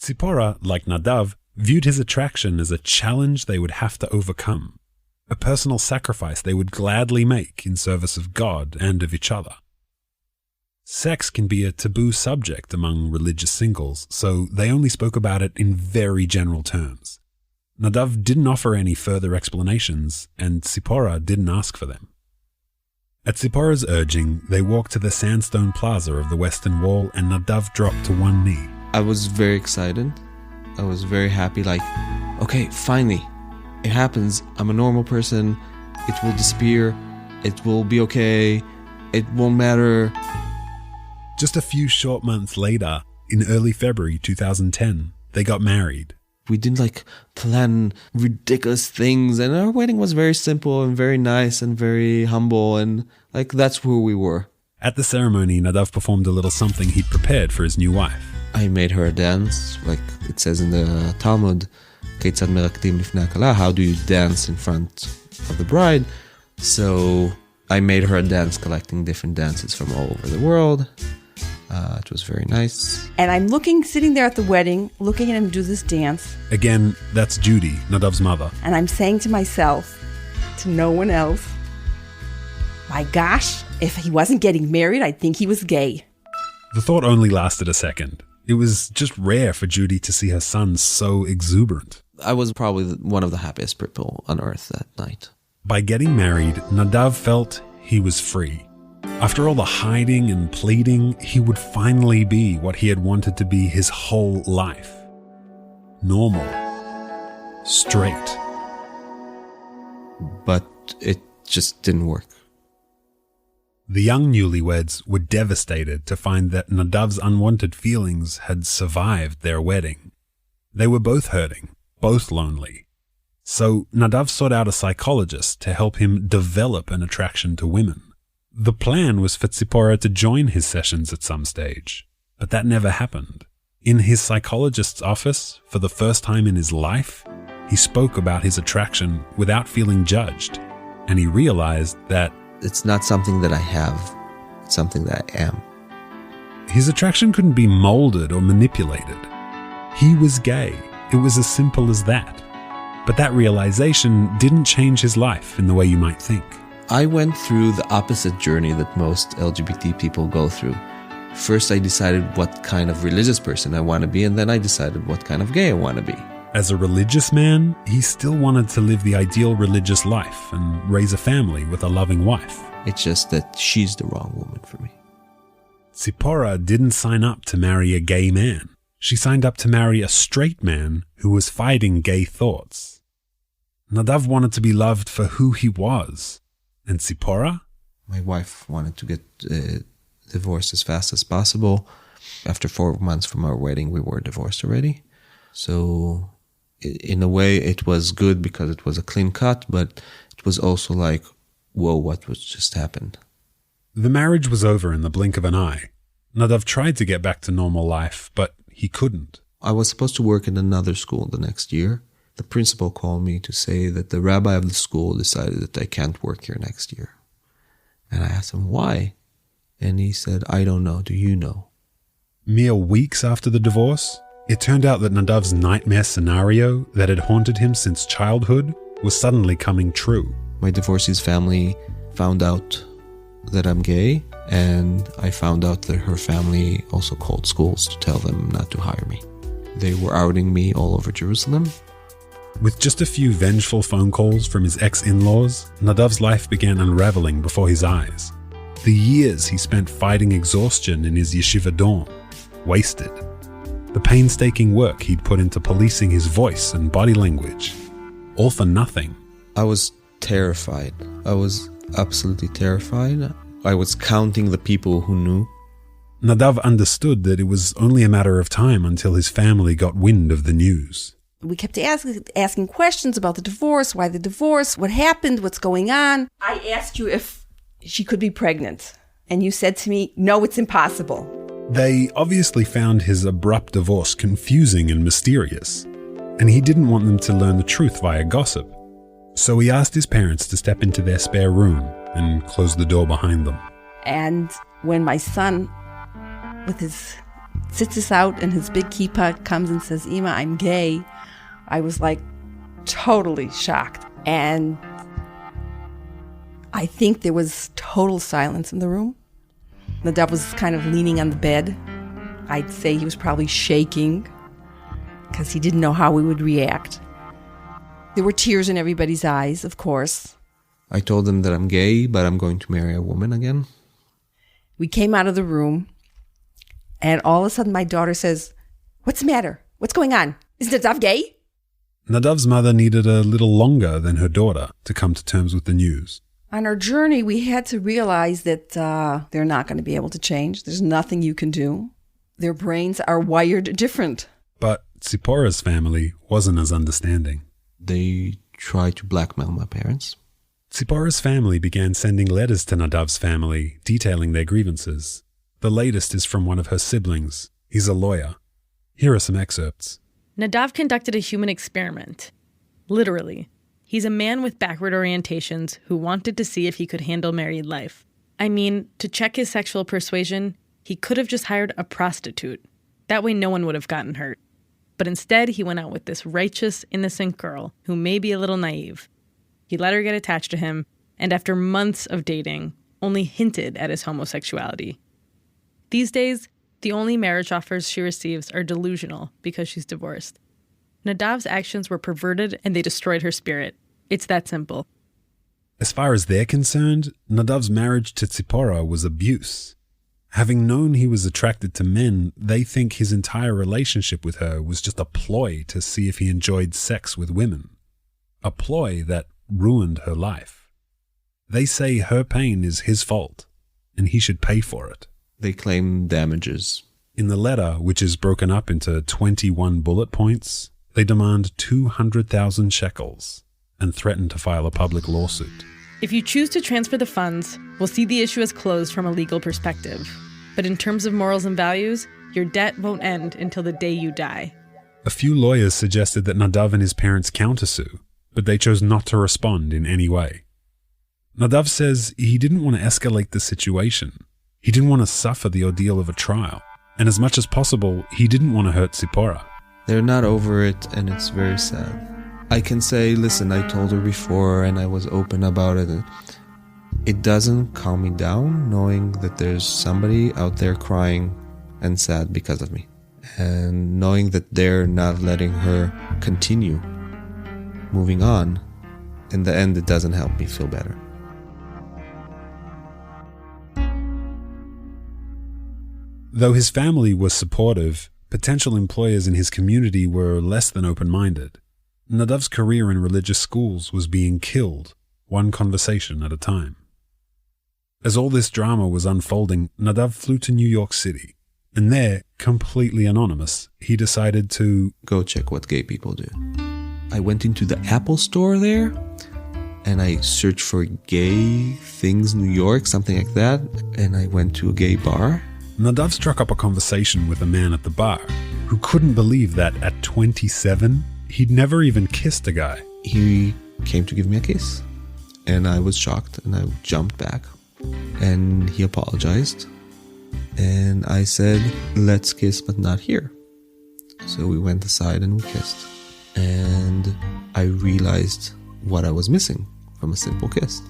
Tzipora, like Nadav, viewed his attraction as a challenge they would have to overcome. A personal sacrifice they would gladly make in service of God and of each other. Sex can be a taboo subject among religious singles, so they only spoke about it in very general terms. Nadav didn't offer any further explanations, and Tzipora didn't ask for them. At Tzipora's urging, they walked to the sandstone plaza of the Western Wall, and Nadav dropped to one knee. I was very excited. I was very happy, okay, finally, it happens. I'm a normal person. It will disappear. It will be okay. It won't matter. Just a few short months later, in early February 2010, they got married. We didn't plan ridiculous things, and our wedding was very simple and very nice and very humble, and that's who we were. At the ceremony, Nadav performed a little something he'd prepared for his new wife. I made her a dance, like it says in the Talmud, Keitzad merakdim lifnei hakala, how do you dance in front of the bride? So I made her a dance collecting different dances from all over the world. It was very nice. And I'm sitting there at the wedding, looking at him do this dance. Again, that's Judy, Nadav's mother. And I'm saying to myself, to no one else, my gosh, if he wasn't getting married, I'd think he was gay. The thought only lasted a second. It was just rare for Judy to see her son so exuberant. I was probably one of the happiest people on earth that night. By getting married, Nadav felt he was free. After all the hiding and pleading, he would finally be what he had wanted to be his whole life. Normal. Straight. But it just didn't work. The young newlyweds were devastated to find that Nadav's unwanted feelings had survived their wedding. They were both hurting, both lonely. So Nadav sought out a psychologist to help him develop an attraction to women. The plan was for Tzipora to join his sessions at some stage, but that never happened. In his psychologist's office, for the first time in his life, he spoke about his attraction without feeling judged, and he realized that it's not something that I have, it's something that I am. His attraction couldn't be molded or manipulated. He was gay. It was as simple as that. But that realization didn't change his life in the way you might think. I went through the opposite journey that most LGBT people go through. First, I decided what kind of religious person I want to be, and then I decided what kind of gay I want to be. As a religious man, he still wanted to live the ideal religious life and raise a family with a loving wife. It's just that she's the wrong woman for me. Tzipora didn't sign up to marry a gay man. She signed up to marry a straight man who was fighting gay thoughts. Nadav wanted to be loved for who he was. And Tzipora? My wife wanted to get divorced as fast as possible. After 4 months from our wedding, we were divorced already. So in a way, it was good because it was a clean cut, but it was also like, whoa, what was just happened? The marriage was over in the blink of an eye. Nadav tried to get back to normal life, but he couldn't. I was supposed to work in another school the next year. The principal called me to say that the rabbi of the school decided that I can't work here next year. And I asked him, why? And he said, I don't know. Do you know? Mere weeks after the divorce, it turned out that Nadav's nightmare scenario that had haunted him since childhood was suddenly coming true. My divorcee's family found out that I'm gay, and I found out that her family also called schools to tell them not to hire me. They were outing me all over Jerusalem. With just a few vengeful phone calls from his ex-in-laws, Nadav's life began unraveling before his eyes. The years he spent fighting exhaustion in his yeshiva dorm, wasted. The painstaking work he'd put into policing his voice and body language, all for nothing. I was terrified. I was absolutely terrified. I was counting the people who knew. Nadav understood that it was only a matter of time until his family got wind of the news. We kept asking questions about the divorce, why the divorce, what happened, what's going on. I asked you if she could be pregnant, and you said to me, no, it's impossible. They obviously found his abrupt divorce confusing and mysterious, and he didn't want them to learn the truth via gossip. So he asked his parents to step into their spare room and close the door behind them. And when my son, with his tzitzis out and his big kippah, comes and says, Ima, I'm gay, I was totally shocked. And I think there was total silence in the room. Nadav was kind of leaning on the bed. I'd say he was probably shaking because he didn't know how we would react. There were tears in everybody's eyes, of course. I told them that I'm gay, but I'm going to marry a woman again. We came out of the room, and all of a sudden my daughter says, what's the matter? What's going on? Is Nadav gay? Nadav's mother needed a little longer than her daughter to come to terms with the news. On our journey, we had to realize that they're not going to be able to change. There's nothing you can do. Their brains are wired different. But Tzipporah's family wasn't as understanding. They tried to blackmail my parents. Tzipporah's family began sending letters to Nadav's family detailing their grievances. The latest is from one of her siblings. He's a lawyer. Here are some excerpts. Nadav conducted a human experiment. Literally. He's a man with backward orientations who wanted to see if he could handle married life. I mean, to check his sexual persuasion, he could have just hired a prostitute. That way no one would have gotten hurt. But instead, he went out with this righteous, innocent girl who may be a little naive. He let her get attached to him, and after months of dating, only hinted at his homosexuality. These days, the only marriage offers she receives are delusional because she's divorced. Nadav's actions were perverted and they destroyed her spirit. It's that simple. As far as they're concerned, Nadav's marriage to Tzipporah was abuse. Having known he was attracted to men, they think his entire relationship with her was just a ploy to see if he enjoyed sex with women. A ploy that ruined her life. They say her pain is his fault, and he should pay for it. They claim damages. In the letter, which is broken up into 21 bullet points, they demand 200,000 shekels and threaten to file a public lawsuit. If you choose to transfer the funds, we'll see the issue as closed from a legal perspective. But in terms of morals and values, your debt won't end until the day you die. A few lawyers suggested that Nadav and his parents countersue, but they chose not to respond in any way. Nadav says he didn't want to escalate the situation. He didn't want to suffer the ordeal of a trial. And as much as possible, he didn't want to hurt Tzipporah. They're not over it, and it's very sad. I can say, listen, I told her before and I was open about it. It doesn't calm me down knowing that there's somebody out there crying and sad because of me. And knowing that they're not letting her continue moving on. In the end, it doesn't help me feel better. Though his family was supportive, potential employers in his community were less than open-minded. Nadav's career in religious schools was being killed, one conversation at a time. As all this drama was unfolding, Nadav flew to New York City, and there, completely anonymous, he decided to go check what gay people do. I went into the Apple store there, and I searched for gay things New York, something like that, and I went to a gay bar. Nadav struck up a conversation with a man at the bar who couldn't believe that at 27, he'd never even kissed a guy. He came to give me a kiss, and I was shocked, and I jumped back, and he apologized, and I said, let's kiss, but not here. So we went aside and we kissed, and I realized what I was missing from a simple kiss.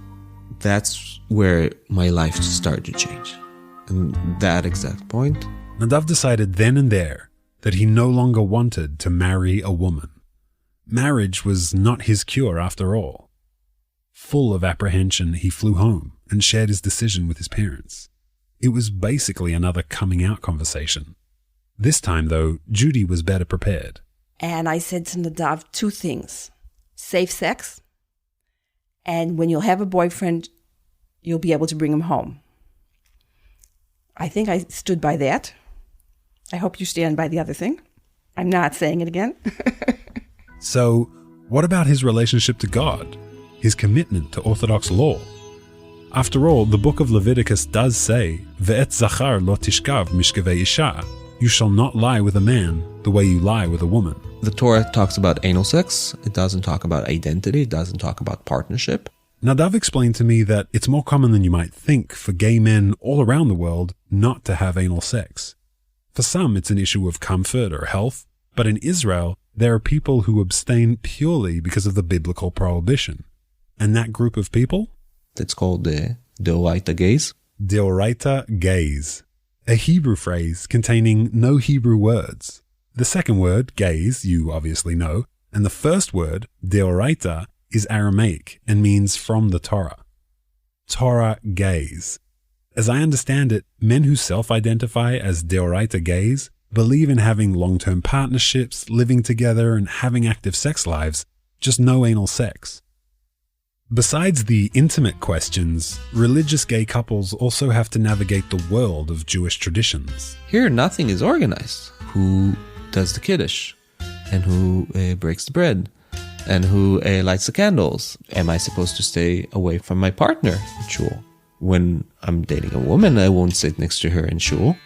That's where my life started to change. And that exact point, Nadav decided then and there that he no longer wanted to marry a woman. Marriage was not his cure after all. Full of apprehension, he flew home and shared his decision with his parents. It was basically another coming out conversation. This time, though, Judy was better prepared. And I said to Nadav 2 things. Safe sex, and when you'll have a boyfriend, you'll be able to bring him home. I think I stood by that. I hope you stand by the other thing. I'm not saying it again. So, what about his relationship to God? His commitment to Orthodox law? After all, the book of Leviticus does say, Ve'et zachar lo tishkav mishkevei isha. You shall not lie with a man the way you lie with a woman. The Torah talks about anal sex. It doesn't talk about identity. It doesn't talk about partnership. Nadav explained to me that it's more common than you might think for gay men all around the world not to have anal sex. For some, it's an issue of comfort or health, but in Israel, there are people who abstain purely because of the biblical prohibition. And that group of people? That's called the Deoraita gays. Deoraita gays. A Hebrew phrase containing no Hebrew words. The second word, gays, you obviously know, and the first word, Deoraita, is Aramaic and means from the Torah. Torah gays. As I understand it, men who self-identify as Deoraita gays believe in having long-term partnerships, living together, and having active sex lives, just no anal sex. Besides the intimate questions, religious gay couples also have to navigate the world of Jewish traditions. Here, nothing is organized. Who does the kiddush? And who breaks the bread? And who lights the candles? Am I supposed to stay away from my partner in shul? When I'm dating a woman, I won't sit next to her in shul.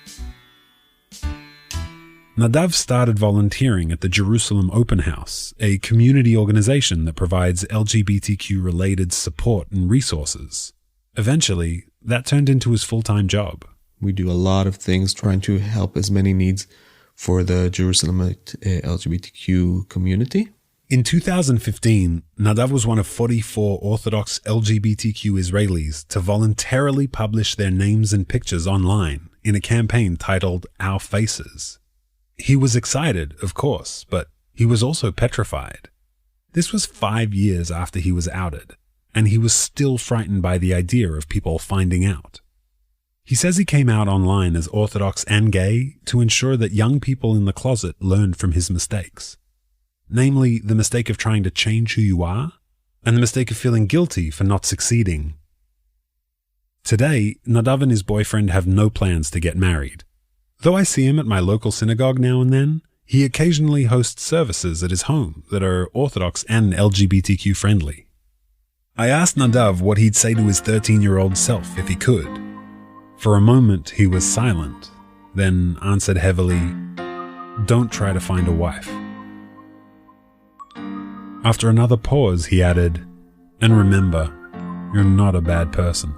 Nadav started volunteering at the Jerusalem Open House, a community organization that provides LGBTQ-related support and resources. Eventually, that turned into his full-time job. We do a lot of things trying to help as many needs for the Jerusalem LGBTQ community. In 2015, Nadav was one of 44 Orthodox LGBTQ Israelis to voluntarily publish their names and pictures online in a campaign titled Our Faces. He was excited, of course, but he was also petrified. This was 5 years after he was outed, and he was still frightened by the idea of people finding out. He says he came out online as Orthodox and gay to ensure that young people in the closet learned from his mistakes. Namely, the mistake of trying to change who you are, and the mistake of feeling guilty for not succeeding. Today, Nadav and his boyfriend have no plans to get married. Though I see him at my local synagogue now and then, he occasionally hosts services at his home that are Orthodox and LGBTQ friendly. I asked Nadav what he'd say to his 13-year-old self if he could. For a moment, he was silent, then answered heavily, "Don't try to find a wife." After another pause, he added, "And remember, you're not a bad person."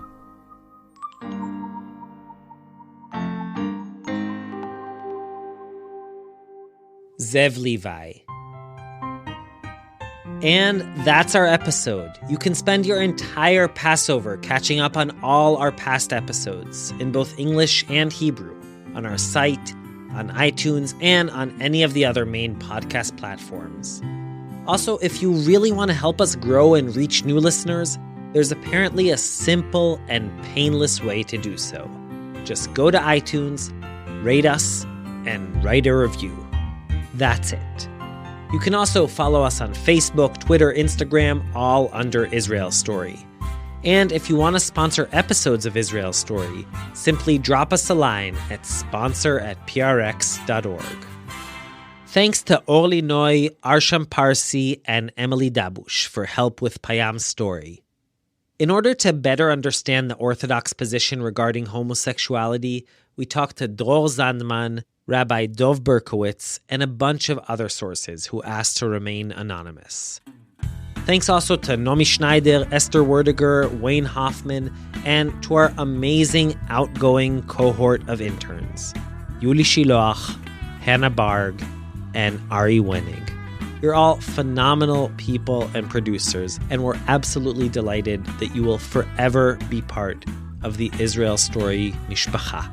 Zev Levi. And that's our episode. You can spend your entire Passover catching up on all our past episodes in both English and Hebrew on our site, on iTunes, and on any of the other main podcast platforms. Also, if you really want to help us grow and reach new listeners, there's apparently a simple and painless way to do so. Just go to iTunes, rate us, and write a review. That's it. You can also follow us on Facebook, Twitter, Instagram, all under Israel Story. And if you want to sponsor episodes of Israel Story, simply drop us a line at sponsor@prx.org. Thanks to Orly Noy, Arsham Parsi, and Emily Dabush for help with Payam's story. In order to better understand the Orthodox position regarding homosexuality, we talked to Dror Zandman, Rabbi Dov Berkowitz, and a bunch of other sources who asked to remain anonymous. Thanks also to Nomi Schneider, Esther Werdiger, Wayne Hoffman, and to our amazing outgoing cohort of interns, Yuli Shiloach, Hannah Barg, and Ari Wenig. You're all phenomenal people and producers, and we're absolutely delighted that you will forever be part of the Israel Story Mishpacha.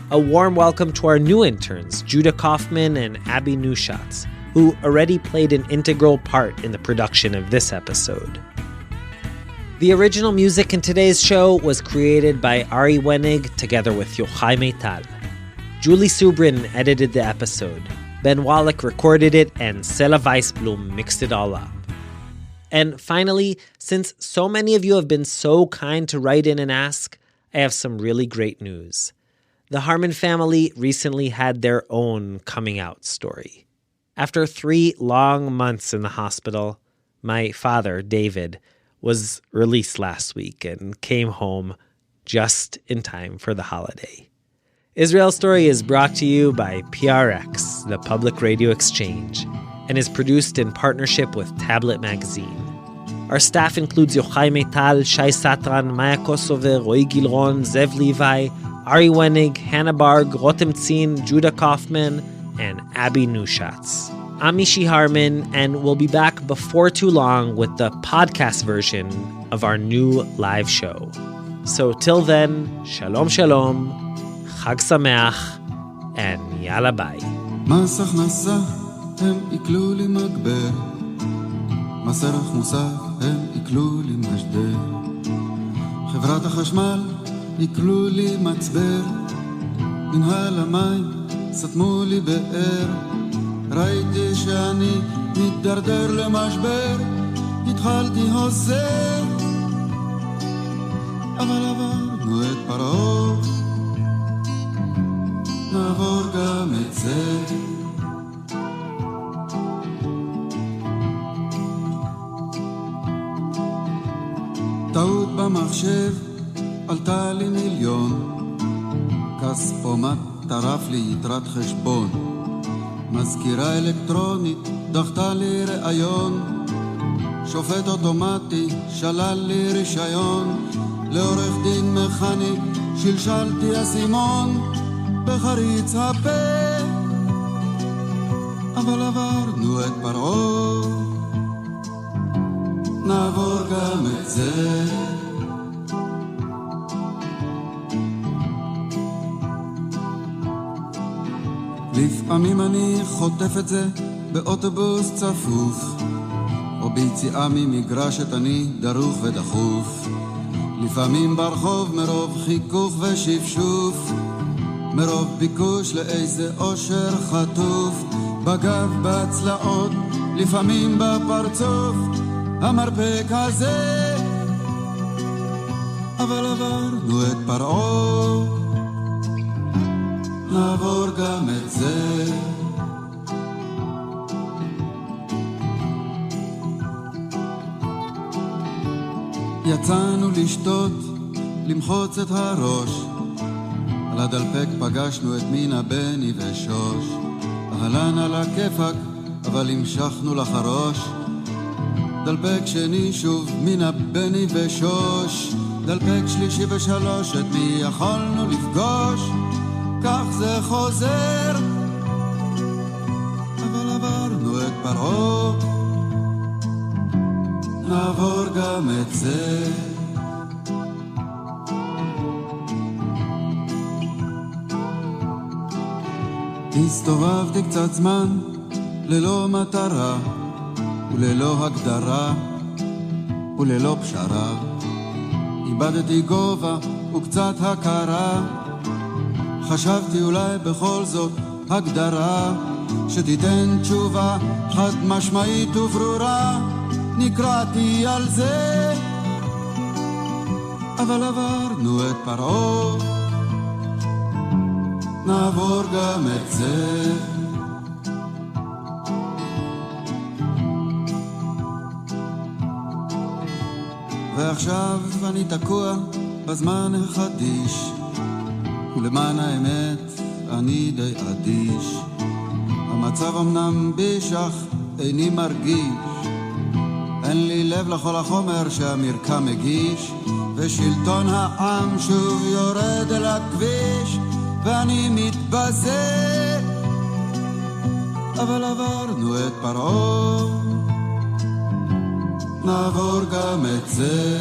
A warm welcome to our new interns, Judah Kaufman and Abby Neuschatz, who already played an integral part in the production of this episode. The original music in today's show was created by Ari Wenig together with Yochai Meital. Julie Subrin edited the episode. Ben Wallach recorded it, and Sela Weisblum mixed it all up. And finally, since so many of you have been so kind to write in and ask, I have some really great news. The Harmon family recently had their own coming out story. After 3 long months in the hospital, my father, David, was released last week and came home just in time for the holiday. Israel Story is brought to you by PRX, the Public Radio Exchange, and is produced in partnership with Tablet Magazine. Our staff includes Yochai Meital, Shai Satran, Maya Kosover, Roy Gilron, Zev Levi, Ari Wenig, Hannah Barg, Rotem Tzin, Judah Kaufman, and Abby Neuschatz. I'm Mishi Harman, and we'll be back before too long with the podcast version of our new live show. So till then, Shalom Shalom, Chag Sameach, and Yalla Bye. מס הכנסה הם יקלו לי מגבר, מס ערך מוסף הם יקלו לי משדר, חברת החשמל יקלו לי מצבר, מנהל המים סתמו לי באר, ראיתי שאני מתדרדר למשבר, התחלתי הוזר, אבל עברנו את פרעה, נעבור גם את זה. טעות במחשב עלתה לי מיליון, כספומט טרף לי יתרת חשבון, מזכירה אלקטרונית דחתה לי ראיון, שופט אוטומטי שלל לי רישיון, לעורך דין מכני שלשלתי אסימון בחריץ הפה, אבל עברנו את פרעה, נעבור גם את זה. לפעמים אני חוטף את זה באוטובוס צפוף, או ביציאה ממגרשת אני דרוך ודחוף, לפעמים ברחוב מרוב חיכוך ושפשוף, מרוב ביקוש לאיזה אושר חטוף, בגב בצלעות, לפעמים בפרצוף, המרפק הזה, אבל עברנו את פרעה, נעבור גם את זה. יצאנו לשתות, למחוץ את הראש, על הדלפק פגשנו את מינה, בני ושוש, אהלן על הכיפק, אבל המשכנו לחרוש, דלפק שני שוב, מינה, בני ושוש, דלפק שלישי ושלוש, את מי יכולנו לפגוש, כך זה חוזר, אבל עברנו את פרעה, נעבור גם את זה. הסתובבתי קצת זמן ללא מטרה וללא הגדרה וללא פשרה, איבדתי גובה וקצת הכרה, חשבתי אולי בכל זאת הגדרה שתיתן תשובה חד משמעית וברורה, נקראתי על זה, אבל עברנו את פרעה, נעבור גם את זה. ועכשיו אני תקוע בזמן החדיש, ולמען האמת אני די אדיש, המצב אמנם בישך איני מרגיש, אין לי לב לכל החומר שהמרקם מגיש, ושלטון העם שוב יורד אל הכביש, ואני מתבזה, אבל עברנו את פרעה, נעבור גם את זה.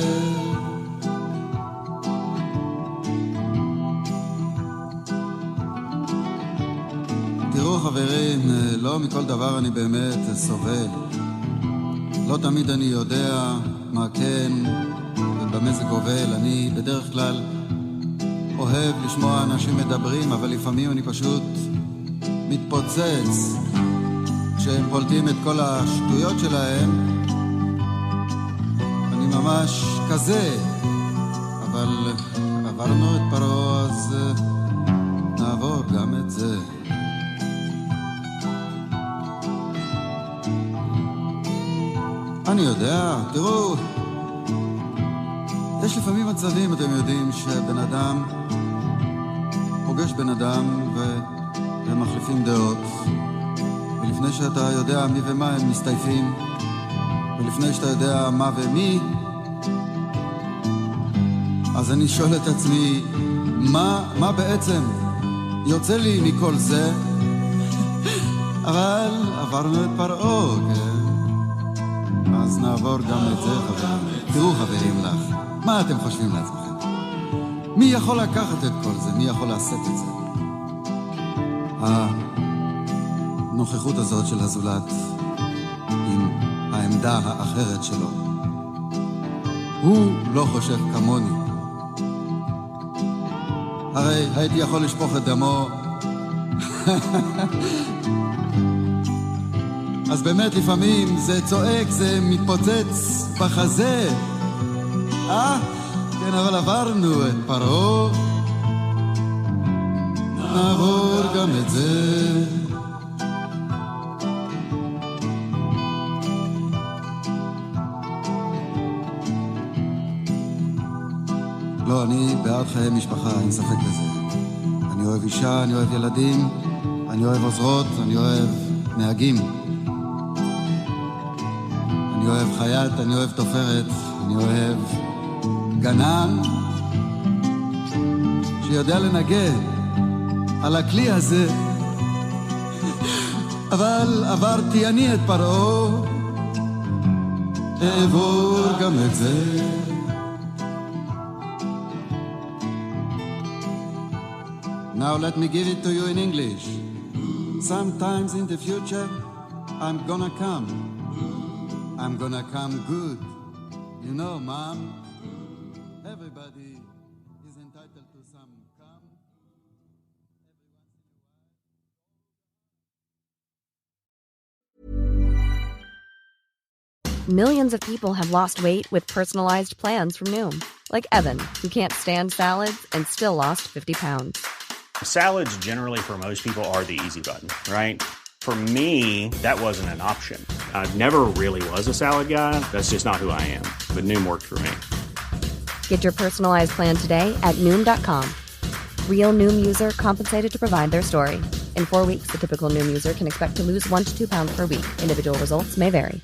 תראו חברים, לא מכל דבר אני באמת סובל, לא תמיד אני יודע מה כן ובמה זה גובל, אני בדרך כלל אוהב לשמוע אנשים מדברים, אבל לפעמים אני פשוט מתפוצץ כשהם פולטים את כל השטויות שלהם, אני ממש כזה, אבל עברנו את פרעה, אז נעבור גם את זה. אני יודע, תראו, יש לפעמים מצבים, אתם יודעים, שבן אדם פוגש בן אדם והם מחליפים דעות, ולפני שאתה יודע מי ומה הם מסתייפים, ולפני שאתה יודע מה ומי, אז אני שואל את עצמי, מה בעצם יוצא לי מכל זה? אבל עברנו את פרעה, כן? אז נעבור גם את זה, חברים. תראו חברים לך, מה אתם חושבים לעצמכם? מי יכול לקחת את כל זה? מי יכול לעשות את זה? הנוכחות הזאת של הזולת עם העמדה האחרת שלו, הוא לא חושב כמוני. הרי הייתי יכול לשפוך את דמו אז באמת לפעמים זה צועק, זה מתפוצץ בחזה. כן, אבל עברנו את פרעה, נעבור גם את זה. לא, אני בעד חיי משפחה, אין ספק בזה. אני אוהב אישה, אני אוהב ילדים, אני אוהב עוזרות, אני אוהב נהגים. אני אוהב חייט, אני אוהב תופרת, אני אוהב גנן שיודע לנגן על הכלי הזה. אבל עברתי אני את פרעה, אעבור גם את זה. Now let me give it to you in English. Sometimes in the future, I'm gonna come. I'm gonna come good. You know, Mom, everybody is entitled to some come. Millions of people have lost weight with personalized plans from Noom. Like Evan, who can't stand salads and still lost 50 pounds. Salads generally for most people are the easy button, right? For me, that wasn't an option. I never really was a salad guy. That's just not who I am. But Noom worked for me. Get your personalized plan today at Noom.com. Real Noom user compensated to provide their story. In 4 weeks, the typical Noom user can expect to lose 1 to 2 pounds per week. Individual results may vary.